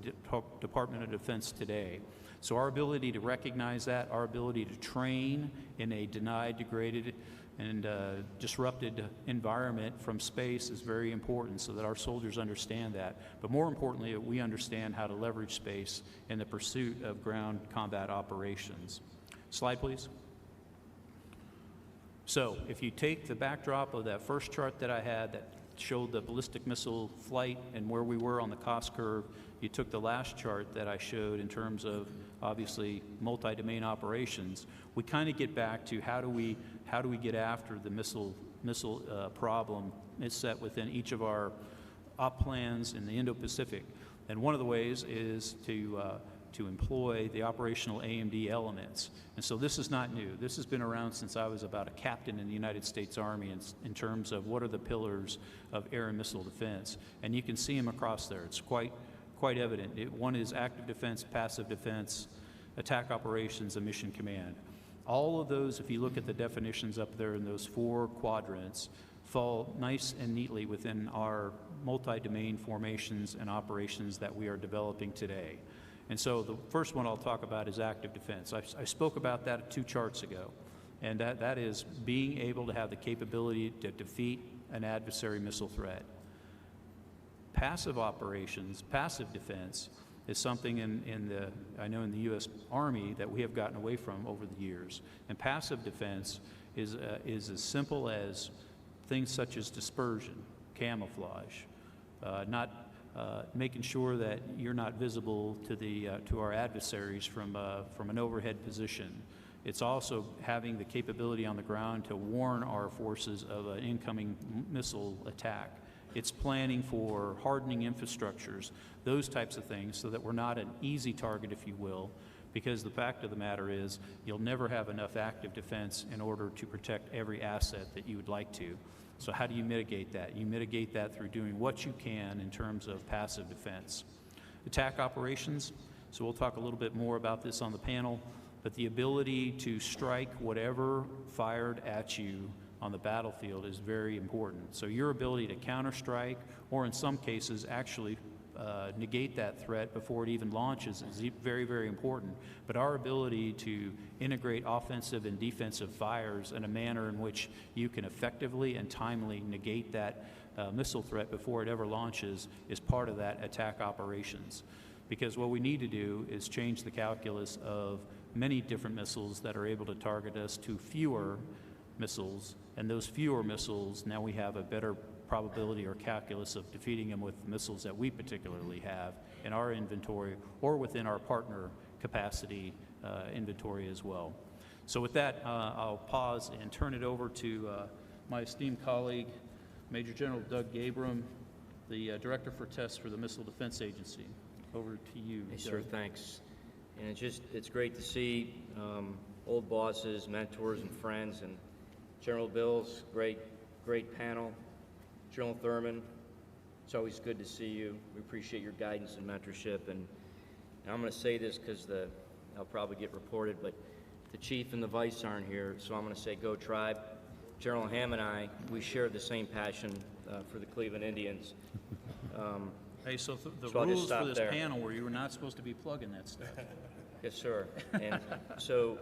Department of Defense today. So our ability to recognize that, our ability to train in a denied, degraded, and disrupted environment from space is very important, so that our soldiers understand that. But more importantly, we understand how to leverage space in the pursuit of ground combat operations. Slide, please. So if you take the backdrop of that first chart that I had that showed the ballistic missile flight and where we were on the cost curve, you took the last chart that I showed in terms of obviously multi-domain operations, we kind of get back to how do we get after the missile problem is set within each of our op plans in the Indo-Pacific. And one of the ways is to employ the operational AMD elements. And so this is not new. This has been around since I was about a captain in the United States Army in terms of what are the pillars of air and missile defense. And you can see them across there. It's quite evident. One is active defense, passive defense, attack operations, and mission command. All of those, if you look at the definitions up there in those four quadrants, fall nice and neatly within our multi-domain formations and operations that we are developing today. And so the first one I'll talk about is active defense. I spoke about that 2 charts ago, and that is being able to have the capability to defeat an adversary missile threat. Passive operations, passive defense, is something I know in the U.S. Army that we have gotten away from over the years. And passive defense is as simple as things such as dispersion, camouflage, making sure that you're not visible to our adversaries from an overhead position. It's also having the capability on the ground to warn our forces of an incoming missile attack. It's planning for hardening infrastructures, those types of things, so that we're not an easy target, if you will, because the fact of the matter is you'll never have enough active defense in order to protect every asset that you would like to. So how do you mitigate that? You mitigate that through doing what you can in terms of passive defense. Attack operations, so we'll talk a little bit more about this on the panel, but the ability to strike whatever fired at you on the battlefield is very important. So your ability to counterstrike, or in some cases actually negate that threat before it even launches is very, very important. But our ability to integrate offensive and defensive fires in a manner in which you can effectively and timely negate that missile threat before it ever launches is part of that attack operations. Because what we need to do is change the calculus of many different missiles that are able to target us to fewer missiles, and those fewer missiles, now we have a better probability or calculus of defeating them with missiles that we particularly have in our inventory or within our partner capacity inventory as well. So with that, I'll pause and turn it over to my esteemed colleague, Major General Doug Gabram, the Director for Tests for the Missile Defense Agency. Over to you, Hey, Doug. sir, thanks. And it's great to see old bosses, mentors, and friends. And General Bills, great panel. General Thurman, it's always good to see you. We appreciate your guidance and mentorship. And I'm going to say this because I'll probably get reported, but the chief and the vice aren't here, so I'm going to say go Tribe. General Ham and I, we share the same passion for the Cleveland Indians. Hey, so the So I'll just rules for stop this there. panel were you were not supposed to be plugging that stuff. Yes, sir. And so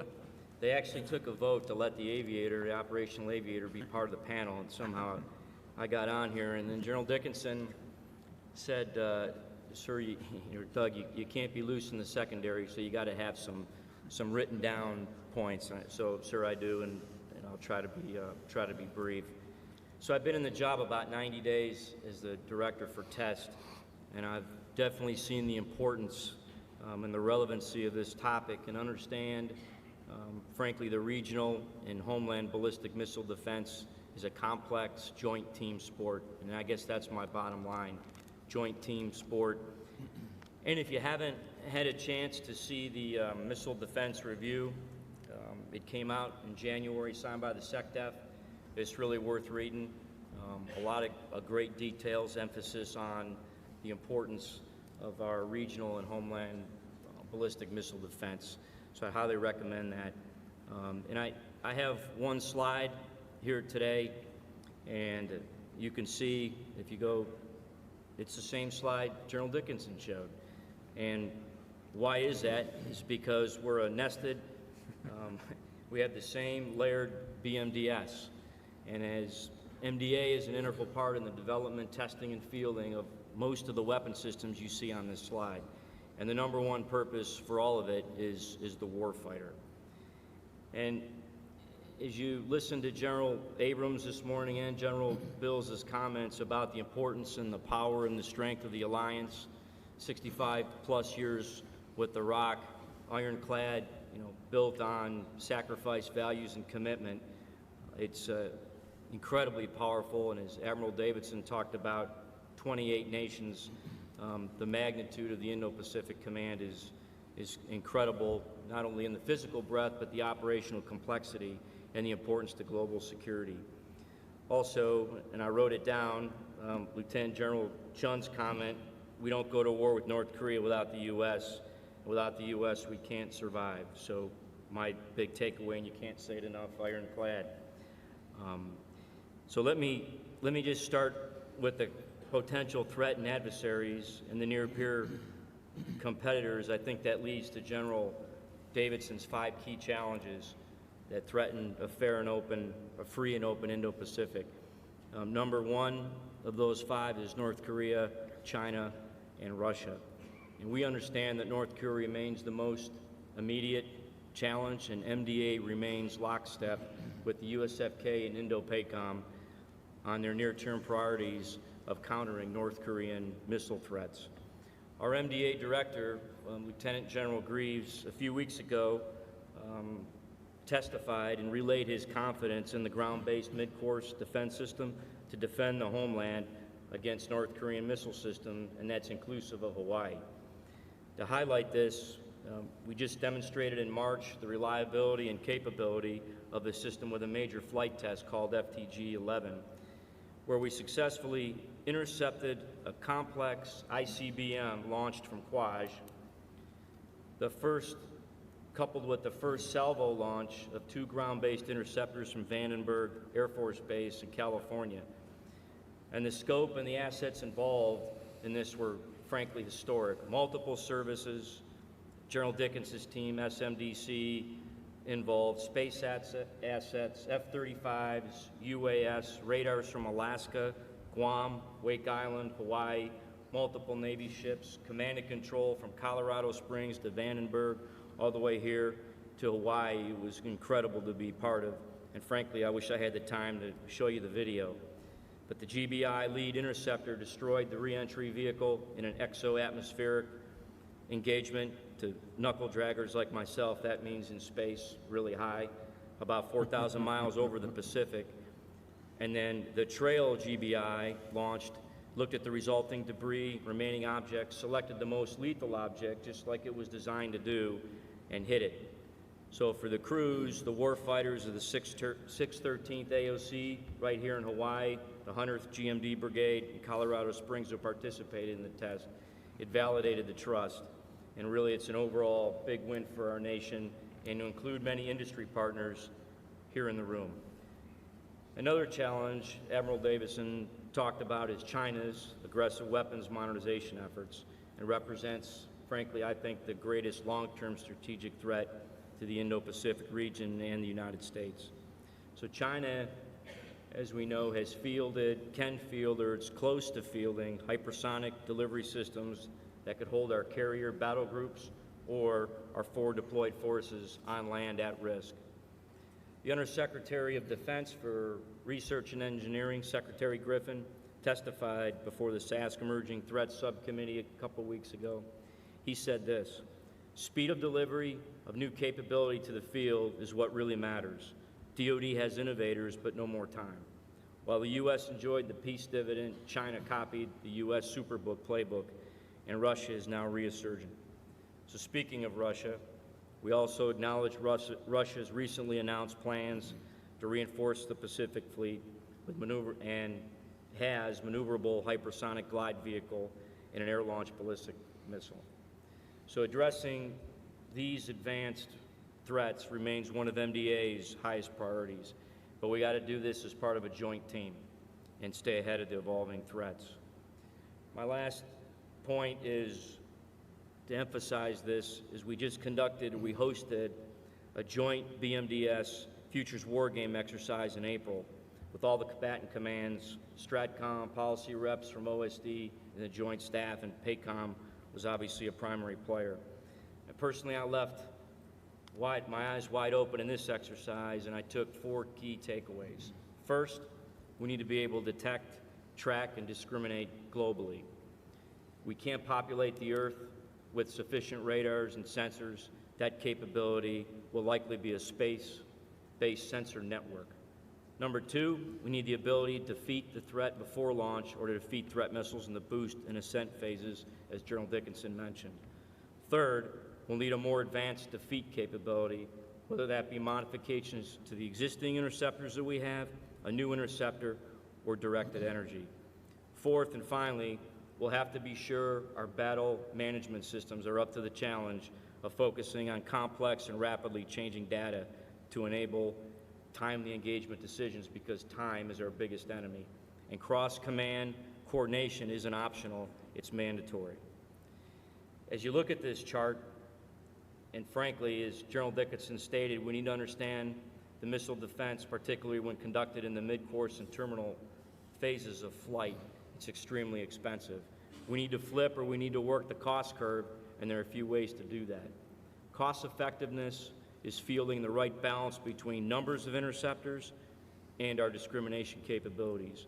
they actually took a vote to let the operational aviator, be part of the panel, and somehow I got on here. And then General Dickinson said, sir, Doug, you can't be loose in the secondary, so you got to have some written down points. So, sir, I do, and I'll try to be brief. So I've been in the job about 90 days as the director for test, and I've definitely seen the importance and the relevancy of this topic and understand, frankly, the regional and homeland ballistic missile defense is a complex joint team sport, and I guess that's my bottom line, joint team sport. And if you haven't had a chance to see the Missile Defense Review, it came out in January, signed by the SecDef. It's really worth reading. A lot of great details, emphasis on the importance of our regional and homeland ballistic missile defense. So I highly recommend that. And I have one slide here today, and you can see, if you go, it's the same slide General Dickinson showed. And why is that? It's because we're a nested, we have the same layered BMDS. And as MDA is an integral part in the development, testing, and fielding of most of the weapon systems you see on this slide. And the number one purpose for all of it is the warfighter. And as you listen to General Abrams this morning and General Bills' comments about the importance and the power and the strength of the alliance, 65 plus years with the Rock, ironclad, built on sacrifice, values, and commitment, it's incredibly powerful. And as Admiral Davidson talked about, 28 nations, the magnitude of the Indo-Pacific Command is incredible, not only in the physical breadth, but the operational complexity and the importance to global security. Also, and I wrote it down, Lieutenant General Chun's comment, we don't go to war with North Korea without the U.S. Without the U.S., we can't survive. So my big takeaway, and you can't say it enough, ironclad. So let me just start with the potential threat and adversaries and the near-peer competitors. I think that leads to General Davidson's 5 key challenges that threaten a free and open Indo-Pacific. Number 1 of those 5 is North Korea, China, and Russia. And we understand that North Korea remains the most immediate challenge, and MDA remains lockstep with the USFK and Indo-PACOM on their near-term priorities of countering North Korean missile threats. Our MDA director, Lieutenant General Greaves, a few weeks ago testified and relayed his confidence in the ground-based mid-course defense system to defend the homeland against North Korean missile system, and that's inclusive of Hawaii. To highlight this, we just demonstrated in March the reliability and capability of the system with a major flight test called FTG-11, where we successfully intercepted a complex ICBM launched from Kwaj, coupled with the first salvo launch of 2 ground-based interceptors from Vandenberg Air Force Base in California. And the scope and the assets involved in this were frankly historic. Multiple services, General Dickinson's team, SMDC, involved space assets, F-35s, UAS, radars from Alaska, Guam, Wake Island, Hawaii, multiple Navy ships, command and control from Colorado Springs to Vandenberg, all the way here to Hawaii. It was incredible to be part of, and frankly, I wish I had the time to show you the video. But the GBI lead interceptor destroyed the re-entry vehicle in an exo-atmospheric engagement. To knuckle draggers like myself, that means in space, really high, about 4,000 miles over the Pacific. And then the Trail GBI launched, looked at the resulting debris, remaining objects, selected the most lethal object, just like it was designed to do, and hit it. So for the crews, the warfighters of the 613th AOC right here in Hawaii, the 100th GMD Brigade in Colorado Springs who participated in the test, it validated the trust. And really it's an overall big win for our nation, and to include many industry partners here in the room. Another challenge Admiral Davidson talked about is China's aggressive weapons modernization efforts, and represents, frankly, I think the greatest long-term strategic threat to the Indo-Pacific region and the United States. So China, as we know, has fielded, can field, or it's close to fielding hypersonic delivery systems that could hold our carrier battle groups or our forward deployed forces on land at risk. The Undersecretary of Defense for Research and Engineering, Secretary Griffin, testified before the SASC Emerging Threats Subcommittee a couple weeks ago. He said this: "Speed of delivery of new capability to the field is what really matters. DoD has innovators, but no more time. While the U.S. enjoyed the peace dividend, China copied the U.S. Superbook playbook, and Russia is now resurgent." So speaking of Russia, we also acknowledge Russia's recently announced plans to reinforce the Pacific Fleet with has maneuverable hypersonic glide vehicle and an air-launched ballistic missile. So addressing these advanced threats remains one of MDA's highest priorities, but we got to do this as part of a joint team and stay ahead of the evolving threats. My last point is to emphasize this, is we hosted a joint BMDS Futures War Game exercise in April with all the combatant commands, STRATCOM, policy reps from OSD, and the Joint Staff, and PACOM was obviously a primary player. And personally, I left my eyes wide open in this exercise, and I took 4 key takeaways. First, we need to be able to detect, track, and discriminate globally. We can't populate the Earth with sufficient radars and sensors. That capability will likely be a space-based sensor network. Number 2, we need the ability to defeat the threat before launch, or to defeat threat missiles in the boost and ascent phases, as General Dickinson mentioned. Third, we'll need a more advanced defeat capability, whether that be modifications to the existing interceptors that we have, a new interceptor, or directed energy. Fourth, and finally, we'll have to be sure our battle management systems are up to the challenge of focusing on complex and rapidly changing data to enable timely engagement decisions, because time is our biggest enemy. And cross-command coordination isn't optional, it's mandatory. As you look at this chart, and frankly, as General Dickinson stated, we need to understand the missile defense, particularly when conducted in the mid-course and terminal phases of flight. It's extremely expensive. We need to flip, or we need to work the cost curve, and there are a few ways to do that. Cost effectiveness is fielding the right balance between numbers of interceptors and our discrimination capabilities.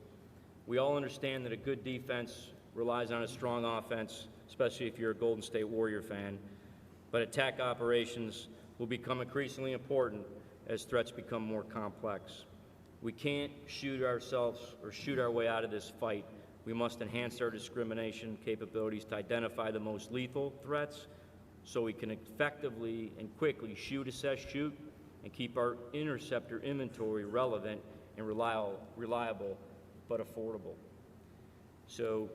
We all understand that a good defense relies on a strong offense, especially if you're a Golden State Warrior fan, but attack operations will become increasingly important as threats become more complex. We can't shoot ourselves or shoot our way out of this fight. We must enhance our discrimination capabilities to identify the most lethal threats, so we can effectively and quickly shoot, assess, shoot, and keep our interceptor inventory relevant and reliable but affordable. So,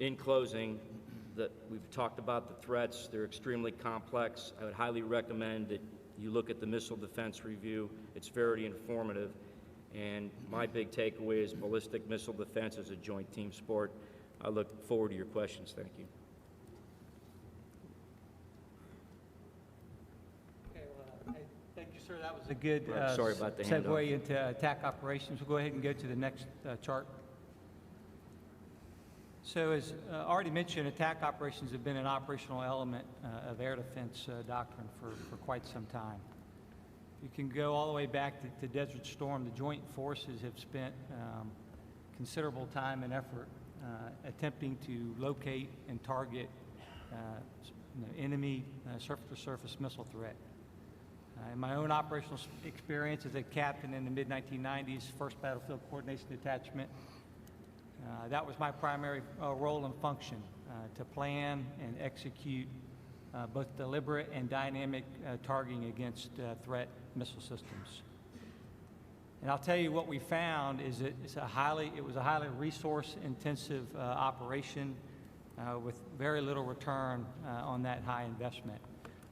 in closing, we've talked about the threats. They're extremely complex. I would highly recommend that you look at the Missile Defense Review. It's very informative. And my big takeaway is ballistic missile defense is a joint team sport. I look forward to your questions. Thank you. Thank you, sir. That was a good Sorry about the handoff. segue into attack operations. We'll go ahead and go to the next chart. So as already mentioned, attack operations have been an operational element of air defense doctrine for quite some time. You can go all the way back to Desert Storm. The joint forces have spent considerable time and effort attempting to locate and target enemy surface-to-surface missile threat. In my own operational experience as a captain in the mid-1990s, 1st Battlefield Coordination Detachment, that was my primary role and function, to plan and execute both deliberate and dynamic targeting against threat missile systems. And I'll tell you what we found is it was a highly resource-intensive operation with very little return on that high investment.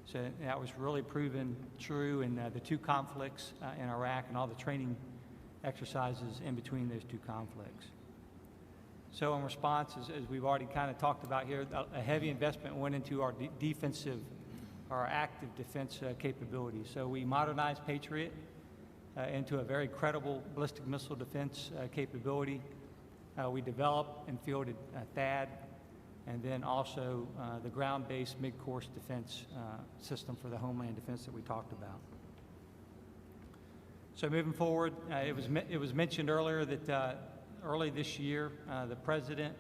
So that was really proven true in the two conflicts in Iraq and all the training exercises in between those two conflicts. So in response, as we've already kind of talked about here, a heavy investment went into our our active defense capabilities. So we modernized Patriot into a very credible ballistic missile defense capability. We developed and fielded THAAD, and then also the ground-based mid-course defense system for the homeland defense that we talked about. So moving forward, it was mentioned earlier that early this year, the President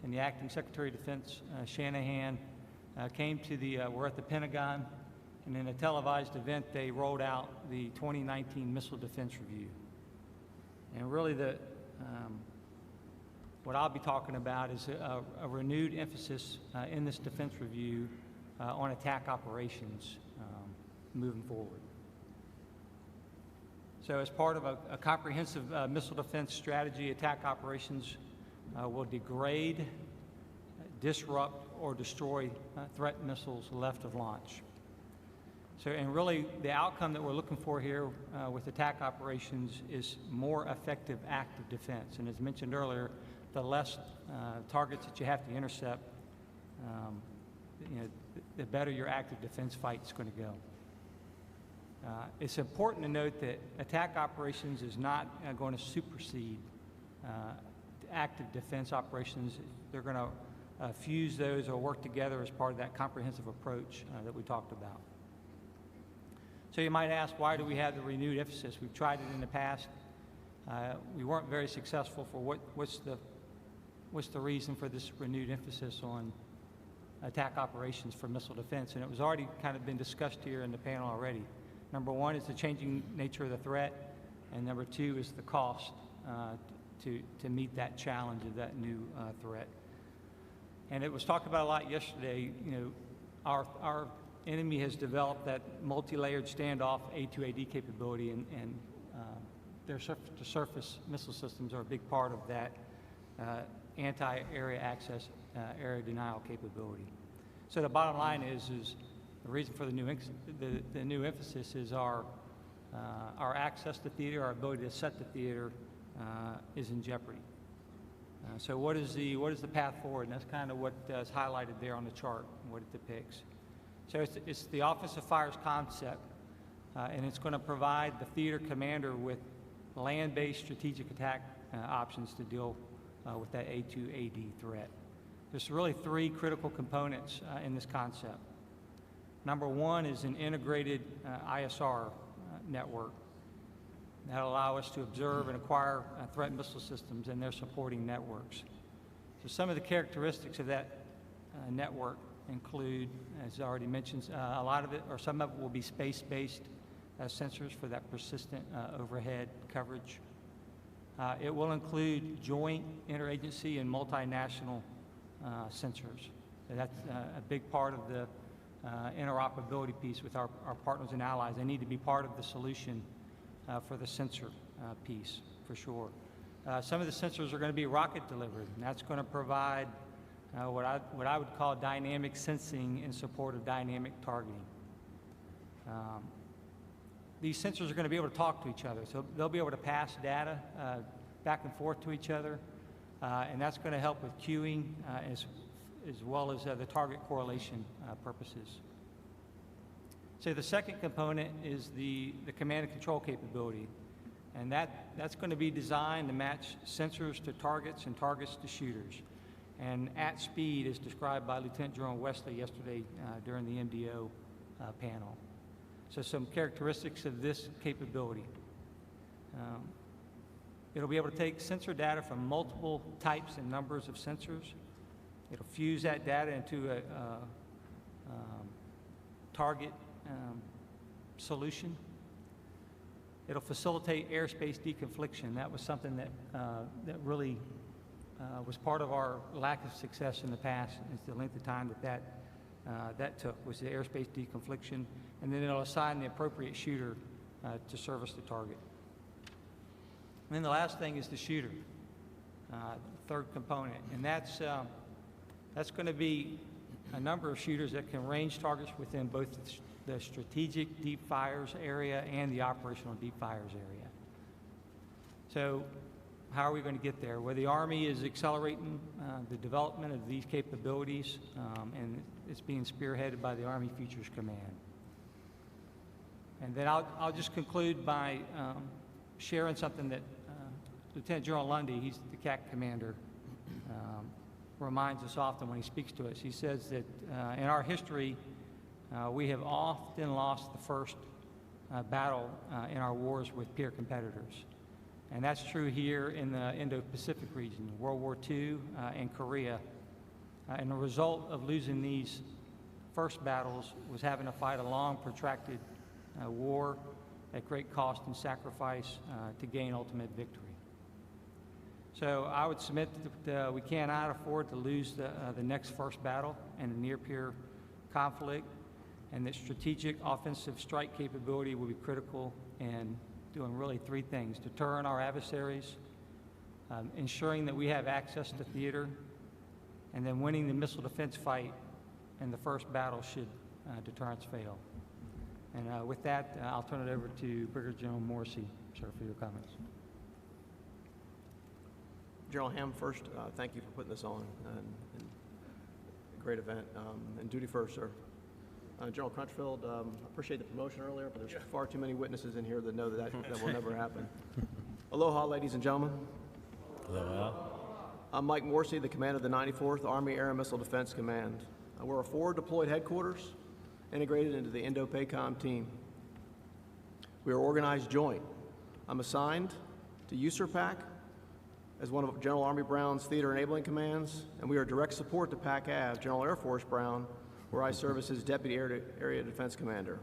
and the Acting Secretary of Defense, Shanahan, came to we're at the Pentagon, and in a televised event, they rolled out the 2019 Missile Defense Review. And really what I'll be talking about is a renewed emphasis in this defense review on attack operations moving forward. So as part of a comprehensive missile defense strategy, attack operations will degrade, disrupt, or destroy threat missiles left of launch. So, and really the outcome that we're looking for here with attack operations is more effective active defense. And as mentioned earlier, the less targets that you have to intercept, the better your active defense fight is going to go. It's important to note that attack operations is not going to supersede active defense operations. They're going to fuse those or work together as part of that comprehensive approach that we talked about. So you might ask, why do we have the renewed emphasis? We've tried it in the past. We weren't very successful for what's the reason for this renewed emphasis on attack operations for missile defense? And it was already kind of been discussed here in the panel already. Number one is the changing nature of the threat, and number two is the cost to meet that challenge of that new threat. And it was talked about a lot yesterday. Our enemy has developed that multi-layered standoff A2AD capability, and their surface-to-surface missile systems are a big part of that anti-area access, area denial capability. So the bottom line is the reason for the new emphasis is our access to theater, our ability to set the theater is in jeopardy. So what is the path forward? And that's kind of what is highlighted there on the chart, what it depicts. So it's the Office of Fire's concept, and it's going to provide the theater commander with land-based strategic attack options to deal with that A2AD threat. There's really three critical components in this concept. Number one is an integrated ISR network that'll allow us to observe and acquire threat missile systems and their supporting networks. So some of the characteristics of that network include, as already mentioned, a lot of it, or some of it will be space-based sensors for that persistent overhead coverage. It will include joint, interagency, and multinational sensors. So that's a big part of the interoperability piece with our partners and allies. They need to be part of the solution for the sensor piece, for sure. Some of the sensors are going to be rocket delivered, and that's going to provide what I would call dynamic sensing in support of dynamic targeting. These sensors are going to be able to talk to each other, so they'll be able to pass data back and forth to each other, and that's going to help with queuing as well as the target correlation purposes. So the second component is the command and control capability, and that's going to be designed to match sensors to targets and targets to shooters, and at speed as described by Lieutenant General Wesley yesterday during the MDO panel. So some characteristics of this capability. It'll be able to take sensor data from multiple types and numbers of sensors. It'll fuse that data into a target solution. It'll facilitate airspace deconfliction. That was something that, that really was part of our lack of success in the past, is the length of time that took, was the airspace deconfliction. And then it'll assign the appropriate shooter to service the target. And then the last thing is the shooter, third component. And that's going to be a number of shooters that can range targets within both the strategic deep fires area and the operational deep fires area. So how are we going to get there? Well, the Army is accelerating the development of these capabilities, and it's being spearheaded by the Army Futures Command. And then I'll just conclude by sharing something that Lieutenant General Lundy, he's the CAC commander, reminds us often when he speaks to us. He says that in our history, we have often lost the first battle in our wars with peer competitors. And that's true here in the Indo-Pacific region, World War II and Korea. And the result of losing these first battles was having to fight a long, protracted war at great cost and sacrifice to gain ultimate victory. So I would submit that we cannot afford to lose the next first battle in a near-peer conflict, and that strategic offensive strike capability will be critical in doing really three things: deterring our adversaries, ensuring that we have access to theater, and then winning the missile defense fight in the first battle should deterrence fail. And with that, I'll turn it over to Brigadier General Morrissey, sir, for your comments. General Ham, first, thank you for putting this on. And a great event. And duty first, sir. General Crunchfield, appreciate the promotion earlier, but there's far too many witnesses in here that know that will never happen. Aloha, ladies and gentlemen. Aloha. I'm Mike Morrissey, the commander of the 94th Army Air and Missile Defense Command. We're a forward deployed headquarters integrated into the Indo-PACOM team. We are organized joint. I'm assigned to USERPAC as one of General Army Brown's theater enabling commands, and we are direct support to PAC-AV, General Air Force Brown, where I serve as his Deputy Area Defense Commander.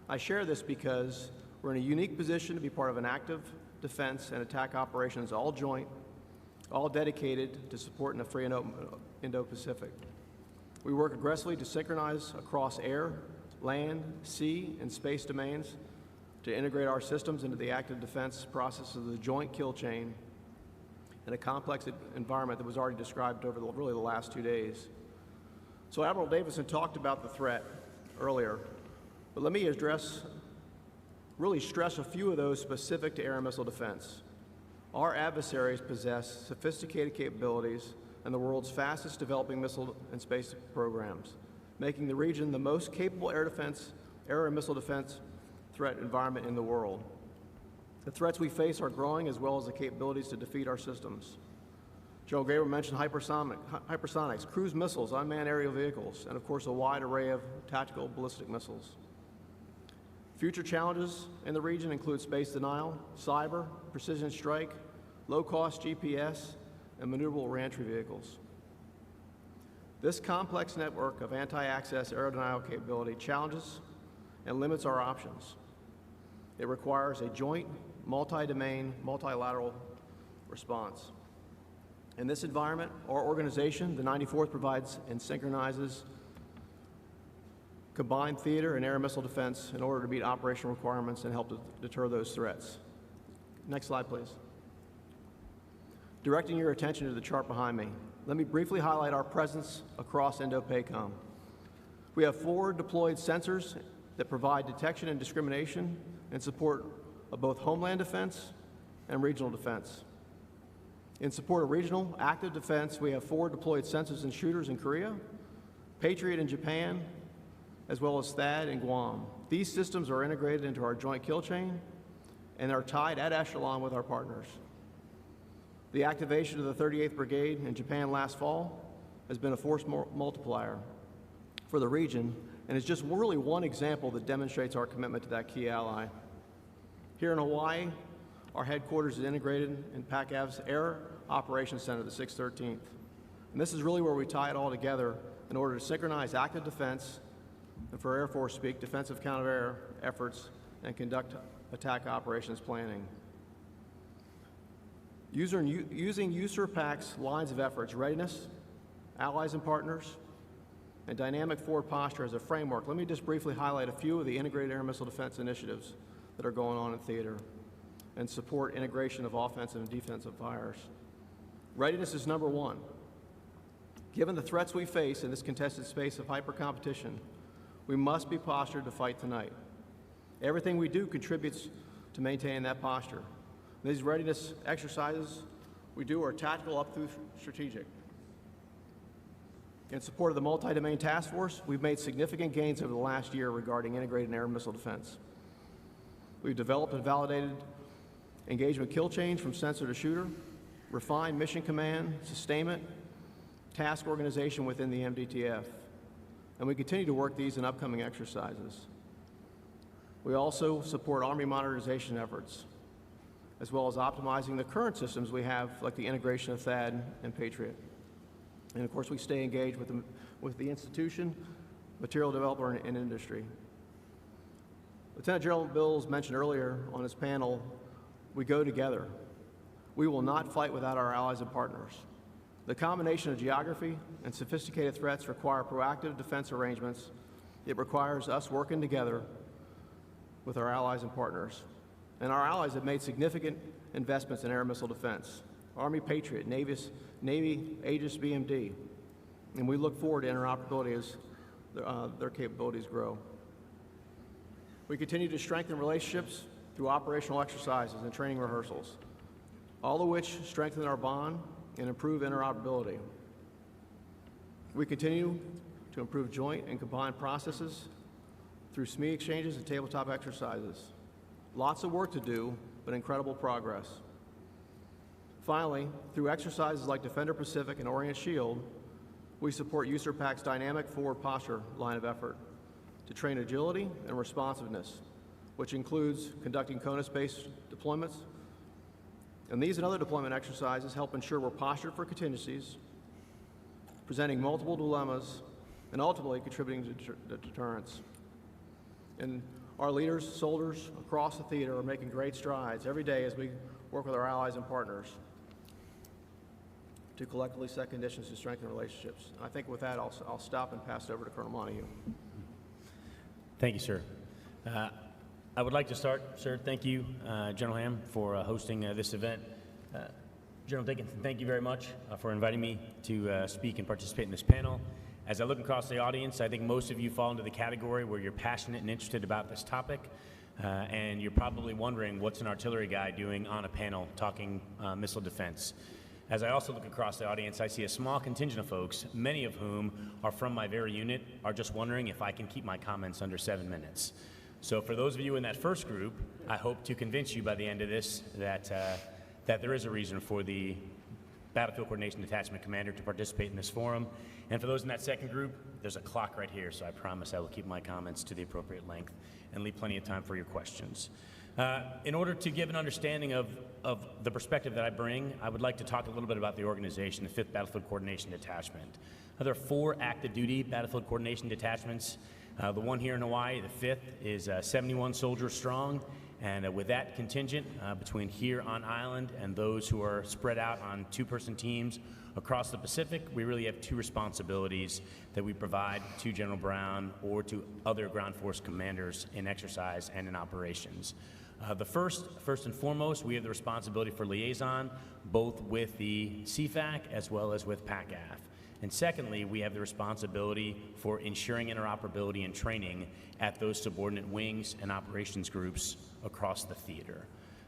I share this because we're in a unique position to be part of an active defense and attack operations, all joint, all dedicated to supporting the free and open Indo-Pacific. We work aggressively to synchronize across air, land, sea, and space domains to integrate our systems into the active defense process of the joint kill chain in a complex environment that was already described over really the last 2 days. So Admiral Davidson talked about the threat earlier, but let me really stress a few of those specific to air and missile defense. Our adversaries possess sophisticated capabilities and the world's fastest developing missile and space programs, making the region the most capable air and missile defense threat environment in the world. The threats we face are growing, as well as the capabilities to defeat our systems. General Graber mentioned hypersonics, cruise missiles, unmanned aerial vehicles, and of course a wide array of tactical ballistic missiles. Future challenges in the region include space denial, cyber, precision strike, low-cost GPS, and maneuverable reentry vehicles. This complex network of anti-access air denial capability challenges and limits our options. It requires a joint, multi-domain, multilateral response. In this environment, our organization, the 94th, provides and synchronizes combined theater and air and missile defense in order to meet operational requirements and help to deter those threats. Next slide, please. Directing your attention to the chart behind me, let me briefly highlight our presence across Indo-PACOM. We have forward deployed sensors that provide detection and discrimination in support of both homeland defense and regional defense. In support of regional active defense, we have forward deployed sensors and shooters in Korea, Patriot in Japan, as well as THAAD in Guam. These systems are integrated into our joint kill chain and are tied at echelon with our partners. The activation of the 38th Brigade in Japan last fall has been a force multiplier for the region and is just really one example that demonstrates our commitment to that key ally. Here in Hawaii, our headquarters is integrated in PAC-AV's Air Operations Center, the 613th. And this is really where we tie it all together in order to synchronize active defense and, for Air Force speak, defensive counter-air efforts and conduct attack operations planning. Using USERPAC's lines of efforts, readiness, allies and partners, and dynamic forward posture as a framework, let me just briefly highlight a few of the integrated air missile defense initiatives that are going on in theater and support integration of offensive and defensive fires. Readiness is number one. Given the threats we face in this contested space of hyper-competition, we must be postured to fight tonight. Everything we do contributes to maintaining that posture. These readiness exercises we do are tactical up through strategic. In support of the multi-domain task force, we've made significant gains over the last year regarding integrated air missile defense. We've developed and validated engagement kill chains from sensor to shooter, refined mission command, sustainment, task organization within the MDTF, and we continue to work these in upcoming exercises. We also support Army modernization efforts, as well as optimizing the current systems we have, like the integration of THAAD and Patriot. And of course, we stay engaged with the institution, material developer, and industry. Lieutenant General Bills mentioned earlier on his panel, we go together. We will not fight without our allies and partners. The combination of geography and sophisticated threats require proactive defense arrangements. It requires us working together with our allies and partners. And our allies have made significant investments in air missile defense. Army Patriot, Navy Aegis BMD, and we look forward to interoperability as their capabilities grow. We continue to strengthen relationships through operational exercises and training rehearsals, all of which strengthen our bond and improve interoperability. We continue to improve joint and combined processes through SME exchanges and tabletop exercises. Lots of work to do, but incredible progress. Finally, through exercises like Defender Pacific and Orient Shield, we support USERPAC's dynamic forward posture line of effort to train agility and responsiveness, which includes conducting CONUS-based deployments. And these and other deployment exercises help ensure we're postured for contingencies, presenting multiple dilemmas, and ultimately contributing to deterrence. And our leaders, soldiers across the theater are making great strides every day as we work with our allies and partners to collectively set conditions to strengthen relationships. I think with that, I'll stop and pass it over to Colonel Montague. Thank you, sir. I would like to start, sir. Thank you, General Ham, for hosting this event. General Dickinson, thank you very much for inviting me to speak and participate in this panel. As I look across the audience, I think most of you fall into the category where you're passionate and interested about this topic, and you're probably wondering what's an artillery guy doing on a panel talking missile defense. As I also look across the audience, I see a small contingent of folks, many of whom are from my very unit, are just wondering if I can keep my comments under 7 minutes. So for those of you in that first group, I hope to convince you by the end of this that there is a reason for the Battlefield Coordination Detachment Commander to participate in this forum. And for those in that second group, there's a clock right here, so I promise I will keep my comments to the appropriate length and leave plenty of time for your questions. In order to give an understanding of the perspective that I bring, I would like to talk a little bit about the organization, the 5th Battlefield Coordination Detachment. There are 4 active duty Battlefield Coordination Detachments. The one here in Hawaii, the 5th, is 71 soldiers strong, and with that contingent between here on island and those who are spread out on 2-person teams across the Pacific, we really have 2 responsibilities that we provide to General Brown or to other ground force commanders in exercise and in operations. The first and foremost, we have the responsibility for liaison, both with the CFAC as well as with PACAF. And secondly, we have the responsibility for ensuring interoperability and training at those subordinate wings and operations groups across the theater.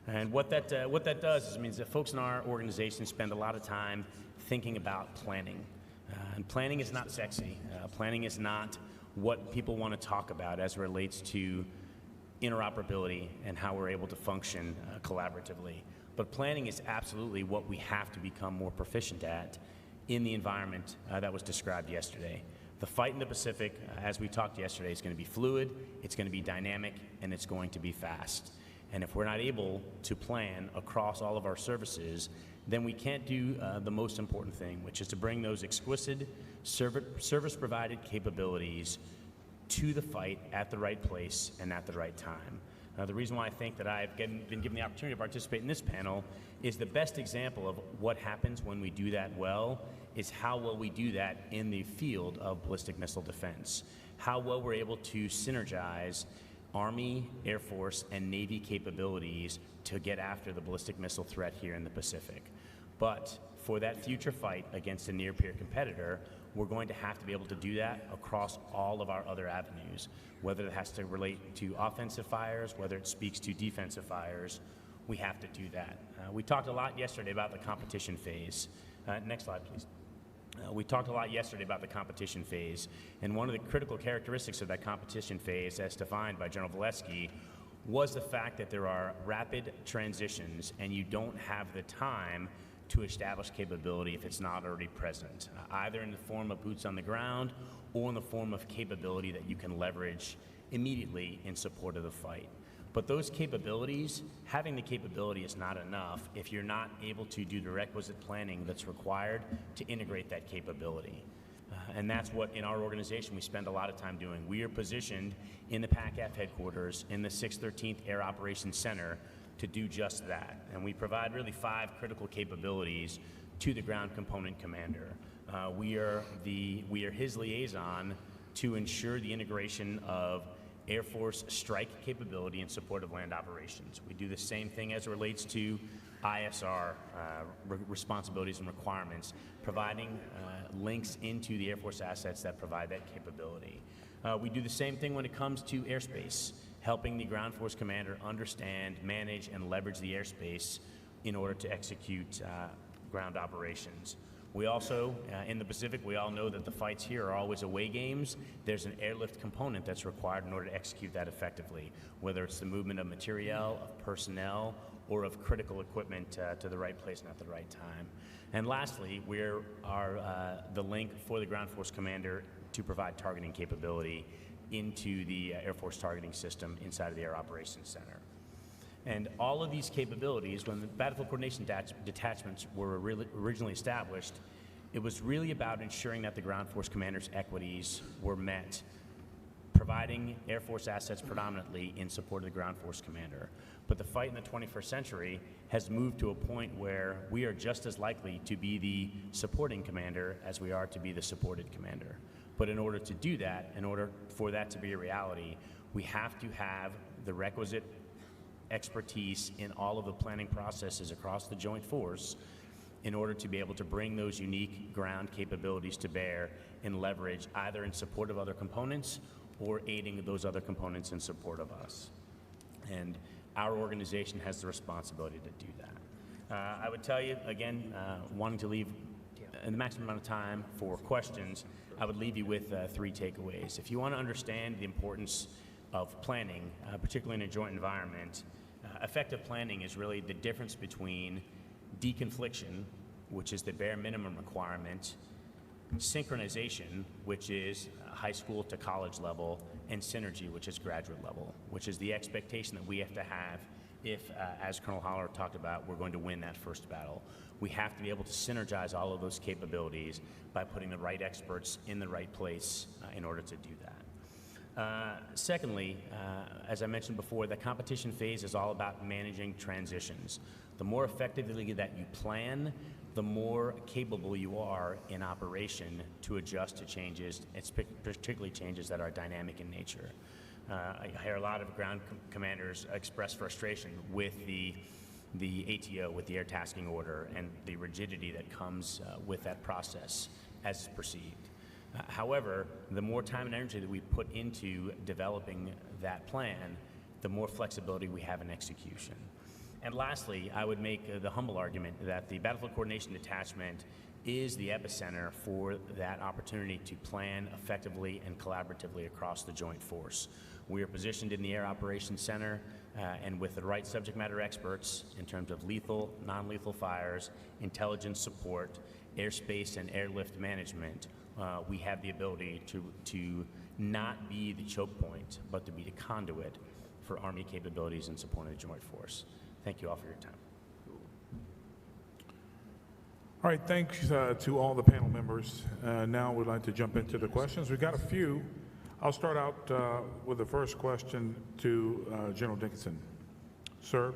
And what that does is it means that folks in our organization spend a lot of time thinking about planning. And planning is not sexy. Planning is not what people want to talk about as it relates to interoperability and how we're able to function collaboratively. But planning is absolutely what we have to become more proficient at in the environment that was described yesterday. The fight in the Pacific, as we talked yesterday, is going to be fluid, it's going to be dynamic, and it's going to be fast. And if we're not able to plan across all of our services, then we can't do the most important thing, which is to bring those exquisite service-provided capabilities to the fight at the right place and at the right time. The reason why I think that I've been given the opportunity to participate in this panel is the best example of what happens when we do that well is how well we do that in the field of ballistic missile defense. How well we're able to synergize Army, Air Force, and Navy capabilities to get after the ballistic missile threat here in the Pacific. But for that future fight against a near-peer competitor, we're going to have to be able to do that across all of our other avenues, whether it has to relate to offensive fires, whether it speaks to defensive fires, we have to do that. We talked a lot yesterday about the competition phase. Next slide, please. We talked a lot yesterday about the competition phase, and one of the critical characteristics of that competition phase, as defined by General Valesky, was the fact that there are rapid transitions and you don't have the time to establish capability if it's not already present, either in the form of boots on the ground or in the form of capability that you can leverage immediately in support of the fight. But those capabilities, having the capability is not enough if you're not able to do the requisite planning that's required to integrate that capability. And that's what, in our organization, we spend a lot of time doing. We are positioned in the PACAF headquarters in the 613th Air Operations Center to do just that. And we provide really 5 critical capabilities to the ground component commander. We are his liaison to ensure the integration of Air Force strike capability in support of land operations. We do the same thing as it relates to ISR responsibilities and requirements, providing links into the Air Force assets that provide that capability. We do the same thing when it comes to airspace, helping the ground force commander understand, manage, and leverage the airspace in order to execute ground operations. We also, in the Pacific, we all know that the fights here are always away games. There's an airlift component that's required in order to execute that effectively, whether it's the movement of materiel, of personnel, or of critical equipment to the right place and at the right time. And lastly, we are the link for the ground force commander to provide targeting capability into the Air Force targeting system inside of the Air Operations Center. And all of these capabilities, when the battlefield coordination detachments were originally established, it was really about ensuring that the ground force commander's equities were met, providing Air Force assets predominantly in support of the ground force commander. But the fight in the 21st century has moved to a point where we are just as likely to be the supporting commander as we are to be the supported commander. But in order to do that, in order for that to be a reality, we have to have the requisite expertise in all of the planning processes across the joint force in order to be able to bring those unique ground capabilities to bear and leverage either in support of other components or aiding those other components in support of us. And our organization has the responsibility to do that. I would tell you, again, wanting to leave the maximum amount of time for questions, I would leave you with 3 takeaways. If you want to understand the importance of planning, particularly in a joint environment, effective planning is really the difference between deconfliction, which is the bare minimum requirement, synchronization, which is high school to college level, and synergy, which is graduate level, which is the expectation that we have to have if, as Colonel Holler talked about, we're going to win that first battle. We have to be able to synergize all of those capabilities by putting the right experts in the right place in order to do that. Secondly, as I mentioned before, the competition phase is all about managing transitions. The more effectively that you plan, the more capable you are in operation to adjust to changes, particularly changes that are dynamic in nature. I hear a lot of ground commanders express frustration with the ATO, with the air tasking order, and the rigidity that comes with that process as perceived. However, the more time and energy that we put into developing that plan, the more flexibility we have in execution. And lastly, I would make the humble argument that the Battlefield Coordination Detachment is the epicenter for that opportunity to plan effectively and collaboratively across the joint force. We are positioned in the Air Operations Center and with the right subject matter experts in terms of lethal, non-lethal fires, intelligence support, airspace and airlift management. We have the ability to not be the choke point, but to be the conduit for Army capabilities in support of the joint force. Thank you all for your time. All right, thanks to all the panel members. Now we'd like to jump into the questions. We've got a few. I'll start out with the first question to General Dickinson. Sir,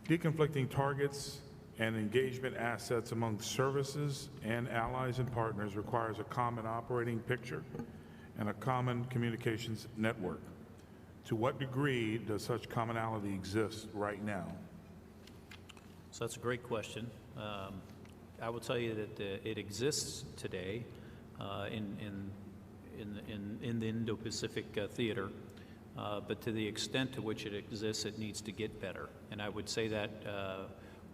deconflicting targets and engagement assets among services and allies and partners requires a common operating picture and a common communications network. To what degree does such commonality exist right now? So that's a great question. I will tell you that it exists today in the Indo-Pacific theater, but to the extent to which it exists, it needs to get better. And I would say that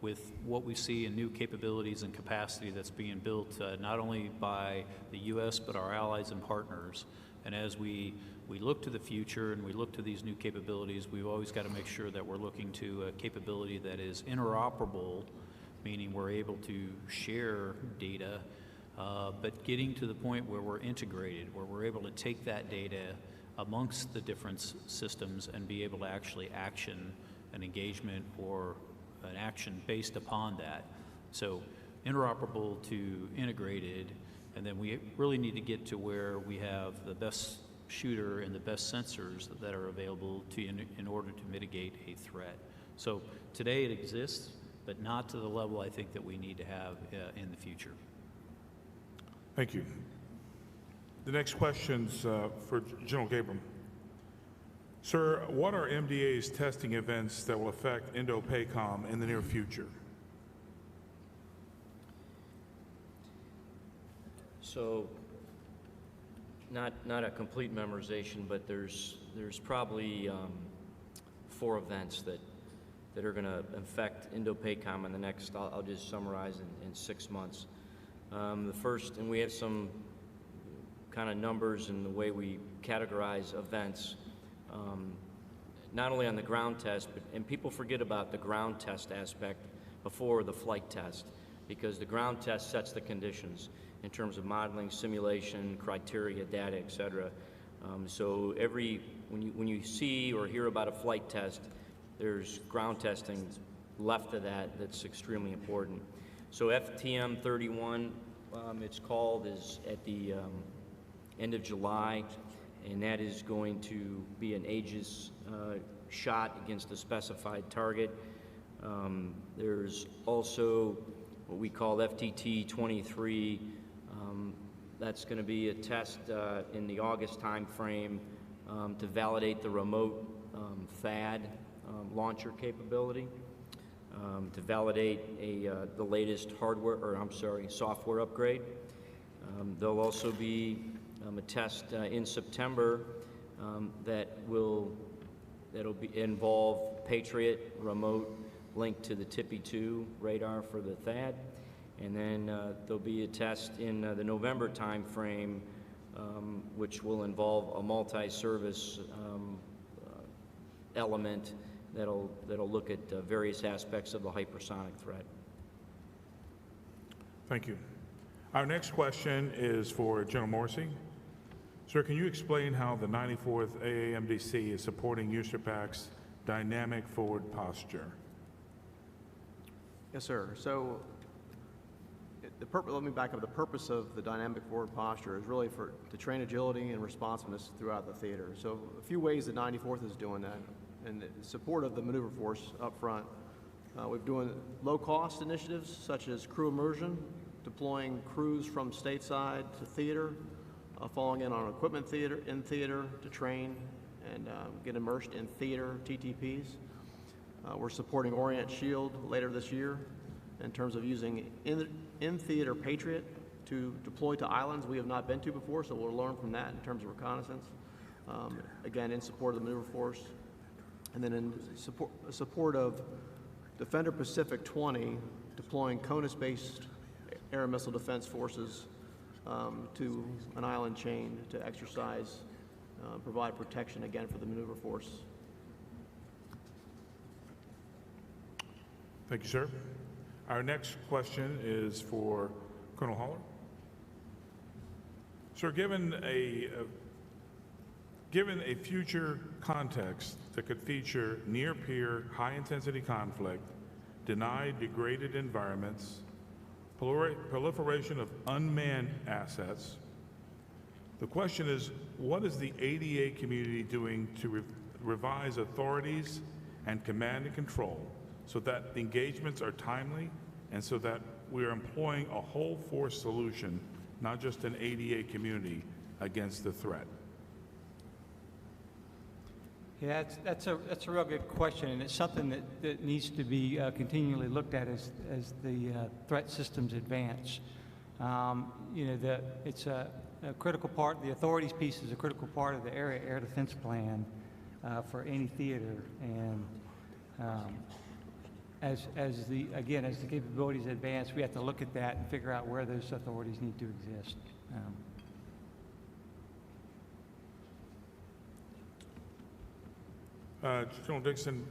with what we see in new capabilities and capacity that's being built not only by the U.S. but our allies and partners, and as we look to the future and we look to these new capabilities, we've always got to make sure that we're looking to a capability that is interoperable, meaning we're able to share data, but getting to the point where we're integrated, where we're able to take that data amongst the different systems and be able to actually action an engagement or an action based upon that. So interoperable to integrated, and then we really need to get to where we have the best shooter and the best sensors that are available to in order to mitigate a threat. So today it exists, but not to the level I think that we need to have in the future. Thank you. The next question's for General Gabriel. Sir, what are MDA's testing events that will affect Indo-PACOM in the near future? So, not a complete memorization, but there's probably 4 events that are going to affect Indo-PACOM in the next, I'll just summarize in 6 months. The first, and we have some kind of numbers in the way we categorize events, not only on the ground test, and people forget about the ground test aspect before the flight test, because the ground test sets the conditions in terms of modeling, simulation, criteria, data, et cetera. So when you see or hear about a flight test, there's ground testing left of that that's extremely important. So FTM 31, it's called, is at the end of July, and that is going to be an Aegis shot against a specified target. There's also what we call FTT 23. That's going to be a test in the August time frame to validate the remote THAAD launcher capability, to validate the latest software upgrade. There'll also be a test in September that'll involve Patriot remote linked to the TIPI-2 radar for the THAAD. And then there'll be a test in the November time frame, which will involve a multi-service element that'll look at various aspects of the hypersonic threat. Thank you. Our next question is for General Morrissey. Sir, can you explain how the 94th AAMDC is supporting USAPAC's dynamic forward posture? Yes, sir. So let me back up. The purpose of the dynamic forward posture is really to train agility and responsiveness throughout the theater. So a few ways the 94th is doing that, and the support of the maneuver force up front. We're doing low-cost initiatives such as crew immersion, deploying crews from stateside to theater, falling in on equipment in theater to train and get immersed in theater TTPs. We're supporting Orient Shield later this year in terms of using in-theater Patriot to deploy to islands we have not been to before, so we'll learn from that in terms of reconnaissance. Again, in support of the maneuver force. And then in support of Defender Pacific 20, deploying CONUS-based air and missile defense forces to an island chain to exercise, provide protection again for the maneuver force. Thank you, sir. Our next question is for Colonel Haller. Sir, given a future context that could feature near-peer, high-intensity conflict, denied, degraded environments, proliferation of unmanned assets, The question is, what is the ADA community doing to revise authorities and command and control so that the engagements are timely and so that we are employing a whole force solution, not just an ADA community, against the threat? Yeah, that's a real good question, and it's something that needs to be continually looked at as the threat systems advance. You know, it's a critical part. The authorities piece is a critical part of the area air defense plan for any theater, and as the capabilities advance, we have to look at that and figure out where those authorities need to exist. General Dixon,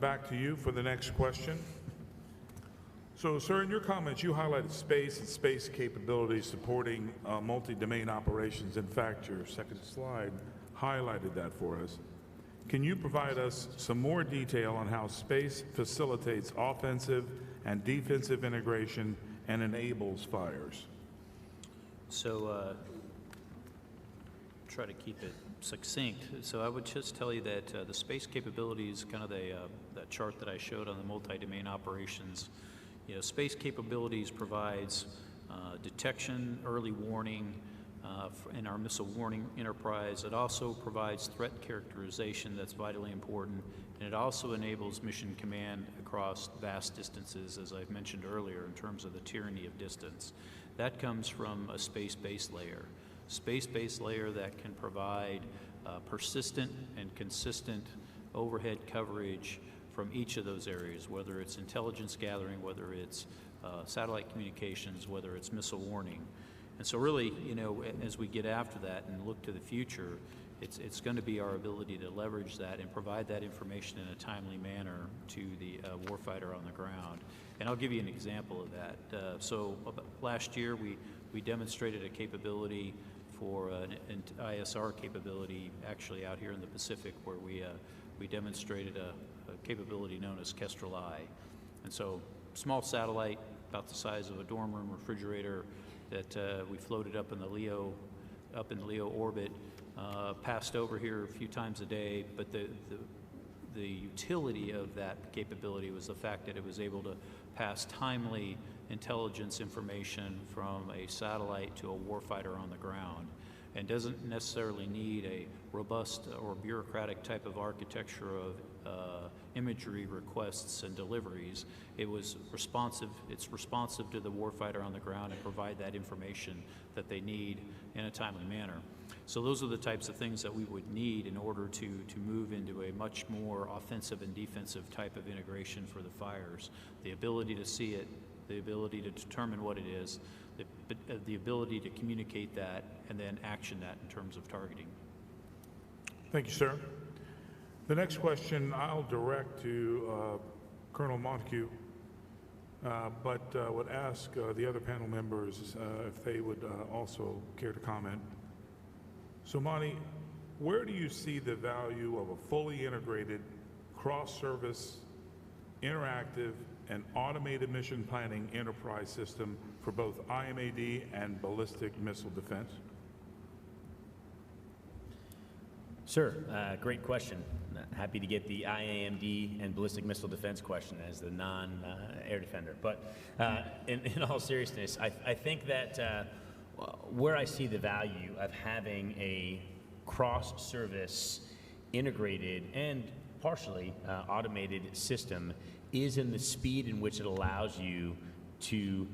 back to you for the next question. So, sir, in your comments, you highlighted space and space capabilities supporting multi-domain operations. In fact, your second slide highlighted that for us. Can you provide us some more detail on how space facilitates offensive and defensive integration and enables fires? So, try to keep it succinct. So I would just tell you that the space capabilities, kind of that chart that I showed on the multi-domain operations, you know, space capabilities provides detection, early warning in our missile warning enterprise. It also provides threat characterization that's vitally important, and it also enables mission command across vast distances, as I've mentioned earlier, in terms of the tyranny of distance. That comes from a space-based layer. Space-based layer that can provide persistent and consistent overhead coverage from each of those areas, whether it's intelligence gathering, whether it's satellite communications, whether it's missile warning. And so really, you know, as we get after that and look to the future, it's going to be our ability to leverage that and provide that information in a timely manner to the warfighter on the ground. And I'll give you an example of that. So last year, we demonstrated a capability for an ISR capability actually out here in the Pacific, where we demonstrated a capability known as Kestrel I. And so small satellite, about the size of a dorm room refrigerator, that we floated up in the LEO orbit, passed over here a few times a day, but the utility of that capability was the fact that it was able to pass timely intelligence information from a satellite to a warfighter on the ground, and doesn't necessarily need a robust or bureaucratic type of architecture of imagery requests and deliveries. It was responsive. It's responsive to the warfighter on the ground and provide that information that they need in a timely manner. So those are the types of things that we would need in order to move into a much more offensive and defensive type of integration for the fires. The ability to see it, the ability to determine what it is, the ability to communicate that, and then action that in terms of targeting. Thank you, sir. The next question I'll direct to Colonel Montague, but would ask the other panel members if they would also care to comment. So, Monty, where do you see the value of a fully integrated, cross-service, interactive, and automated mission planning enterprise system for both IMAD and ballistic missile defense? Sure, great question. Happy to get the IAMD and ballistic missile defense question as the non-air defender. But in all seriousness, I think that where I see the value of having a cross-service, integrated, and partially automated system is in the speed in which it allows you to,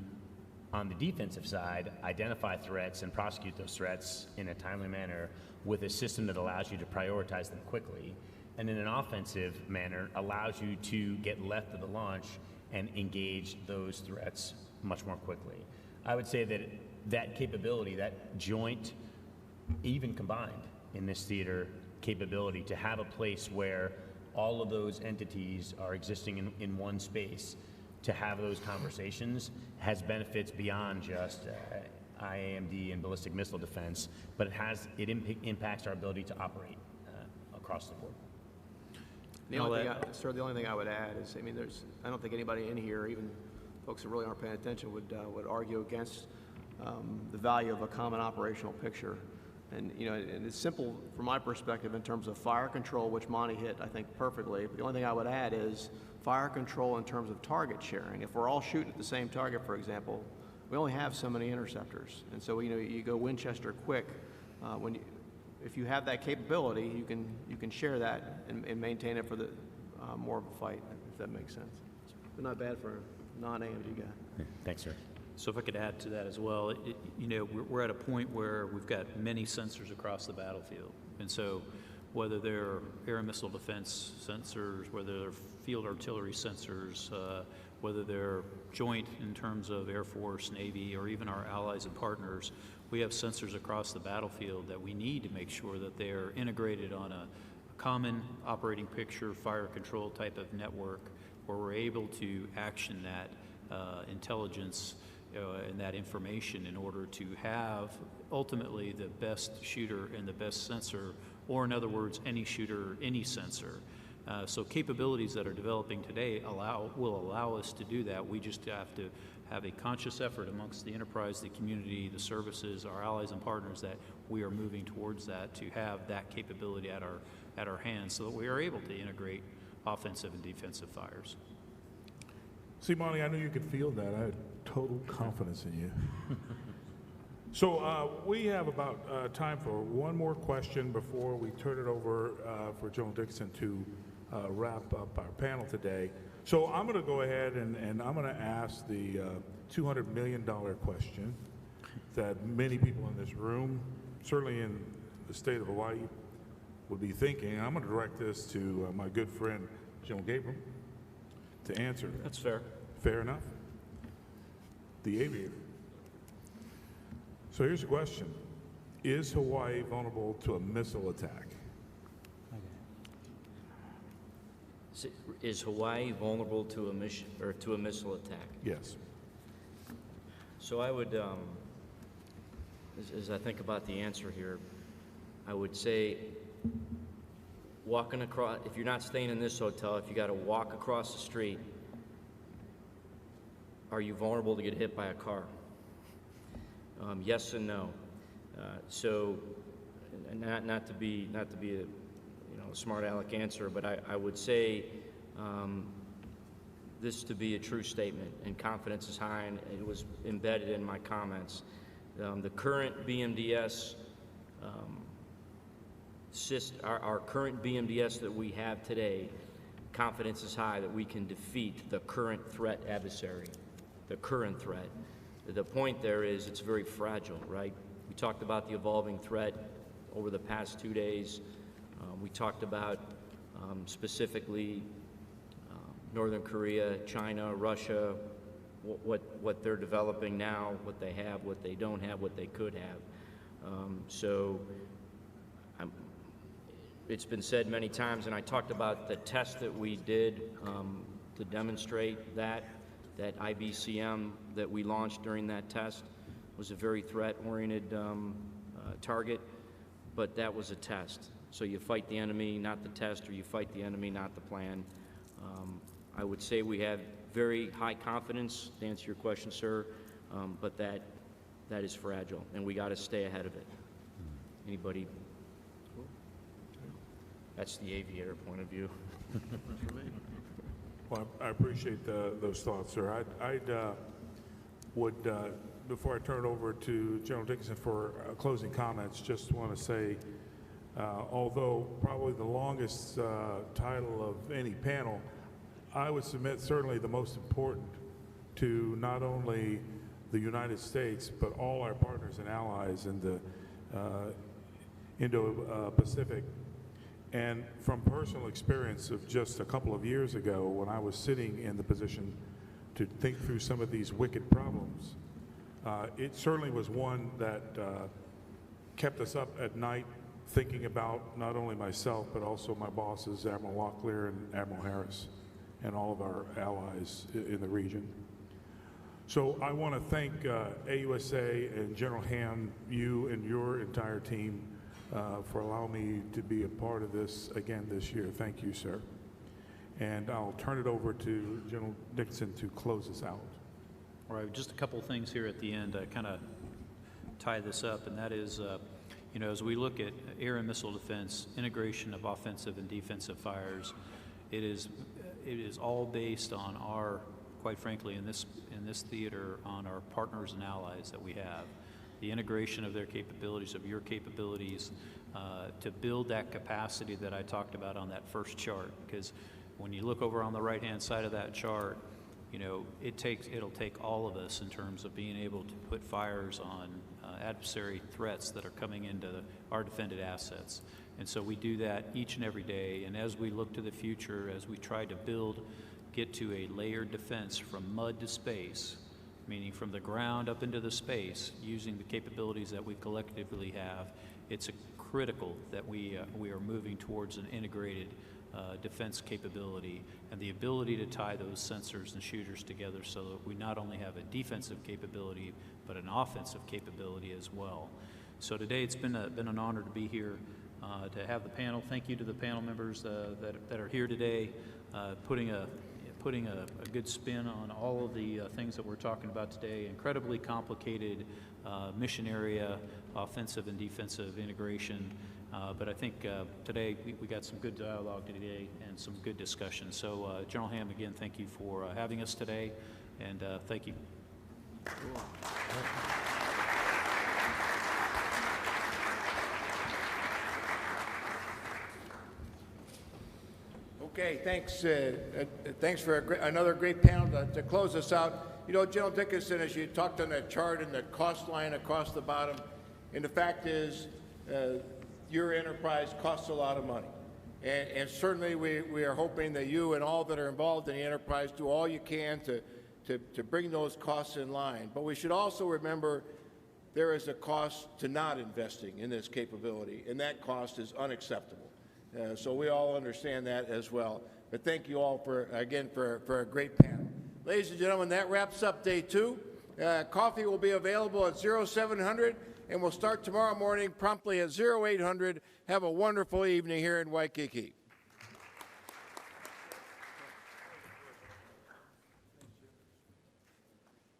on the defensive side, identify threats and prosecute those threats in a timely manner with a system that allows you to prioritize them quickly, and in an offensive manner allows you to get left of the launch and engage those threats much more quickly. I would say that that capability, that joint, even combined in this theater capability, to have a place where all of those entities are existing in one space, to have those conversations has benefits beyond just IAMD and ballistic missile defense, but it impacts our ability to operate across the board. The only thing I would add is, I mean, I don't think anybody in here, even folks who really aren't paying attention, would argue against the value of a common operational picture. And, you know, and it's simple from my perspective in terms of fire control, which Monty hit, I think, perfectly. But the only thing I would add is fire control in terms of target sharing. If we're all shooting at the same target, for example, we only have so many interceptors. And so, you know, you go Winchester quick. If you have that capability, you can share that and maintain it for the more of a fight, if that makes sense. But not bad for a non-AMD guy. Thanks, sir. So if I could add to that as well, you know, we're at a point where we've got many sensors across the battlefield. And so whether they're air and missile defense sensors, whether they're field artillery sensors, whether they're joint in terms of Air Force, Navy, or even our allies and partners, we have sensors across the battlefield that we need to make sure that they're integrated on a common operating picture, fire control type of network, where we're able to action that intelligence and that information in order to have ultimately the best shooter and the best sensor, or in other words, any shooter, any sensor. So capabilities that are developing today will allow us to do that. We just have to have a conscious effort amongst the enterprise, the community, the services, our allies and partners, that we are moving towards that, to have that capability at our hands so that we are able to integrate offensive and defensive fires. See, Monty, I knew you could feel that. I had total confidence in you. So we have about time for one more question before we turn it over for General Dixon to wrap up our panel today. So I'm going to go ahead and I'm going to ask the $200 million question that many people in this room, certainly in the state of Hawaii, would be thinking. I'm going to direct this to my good friend, General Gabriel, to answer. That's fair. Fair enough. The aviator. So here's the question. Is Hawaii vulnerable to a missile attack? Is Hawaii vulnerable to a missile attack? Yes. So I would, as I think about the answer here, I would say walking across, if you're not staying in this hotel, if you got to walk across the street, are you vulnerable to get hit by a car? Yes and no. So, not to be a smart aleck answer, but I would say this to be a true statement, and confidence is high, and it was embedded in my comments. The current BMDS, our current BMDS that we have today, confidence is high that we can defeat the current threat adversary, the current threat. The point there is it's very fragile, right? We talked about the evolving threat over the past 2 days. We talked about specifically Northern Korea, China, Russia, what they're developing now, what they have, what they don't have, what they could have. It's been said many times, and I talked about the test that we did to demonstrate that IBCM that we launched during that test was a very threat-oriented target, but that was a test. So you fight the enemy, not the test, or you fight the enemy, not the plan. I would say we have very high confidence, to answer your question, sir, but that is fragile, and we got to stay ahead of it. Anybody? That's the aviator point of view. Well, I appreciate those thoughts, sir. I would, before I turn it over to General Dickinson for closing comments, just want to say, although probably the longest title of any panel, I would submit certainly the most important to not only the United States, but all our partners and allies in the Indo-Pacific. And from personal experience of just a couple of years ago, when I was sitting in the position to think through some of these wicked problems, it certainly was one that kept us up at night thinking about not only myself, but also my bosses, Admiral Locklear and Admiral Harris, and all of our allies in the region. So I want to thank AUSA and General Ham, you and your entire team, for allowing me to be a part of this again this year. Thank you, sir. And I'll turn it over to General Dixon to close us out. All right, just a couple of things here at the end to kind of tie this up, and that is, you know, as we look at air and missile defense, integration of offensive and defensive fires, it is all based on our, quite frankly, in this theater, on our partners and allies that we have. The integration of their capabilities, of your capabilities, to build that capacity that I talked about on that first chart. Because when you look over on the right-hand side of that chart, you know, it'll take all of us in terms of being able to put fires on adversary threats that are coming into our defended assets. And so we do that each and every day. And as we look to the future, as we try to get to a layered defense from mud to space, meaning from the ground up into the space, using the capabilities that we collectively have, it's critical that we are moving towards an integrated defense capability and the ability to tie those sensors and shooters together so that we not only have a defensive capability, but an offensive capability as well. So today it's been an honor to be here, to have the panel. Thank you to the panel members that are here today, putting a good spin on all of the things that we're talking about today. Incredibly complicated mission area, offensive and defensive integration. But I think today we got some good dialogue today and some good discussion. So General Ham, again, thank you for having us today, and thank you. Okay, thanks. Thanks for another great panel to close us out. You know, General Dickinson, as you talked on that chart and the cost line across the bottom, and the fact is, your enterprise costs a lot of money. And certainly we are hoping that you and all that are involved in the enterprise do all you can to bring those costs in line. But we should also remember there is a cost to not investing in this capability, and that cost is unacceptable. So we all understand that as well. But thank you all for a great panel. Ladies and gentlemen, that wraps up day 2. Coffee will be available at 0700, and we'll start tomorrow morning promptly at 0800. Have a wonderful evening here in Waikiki.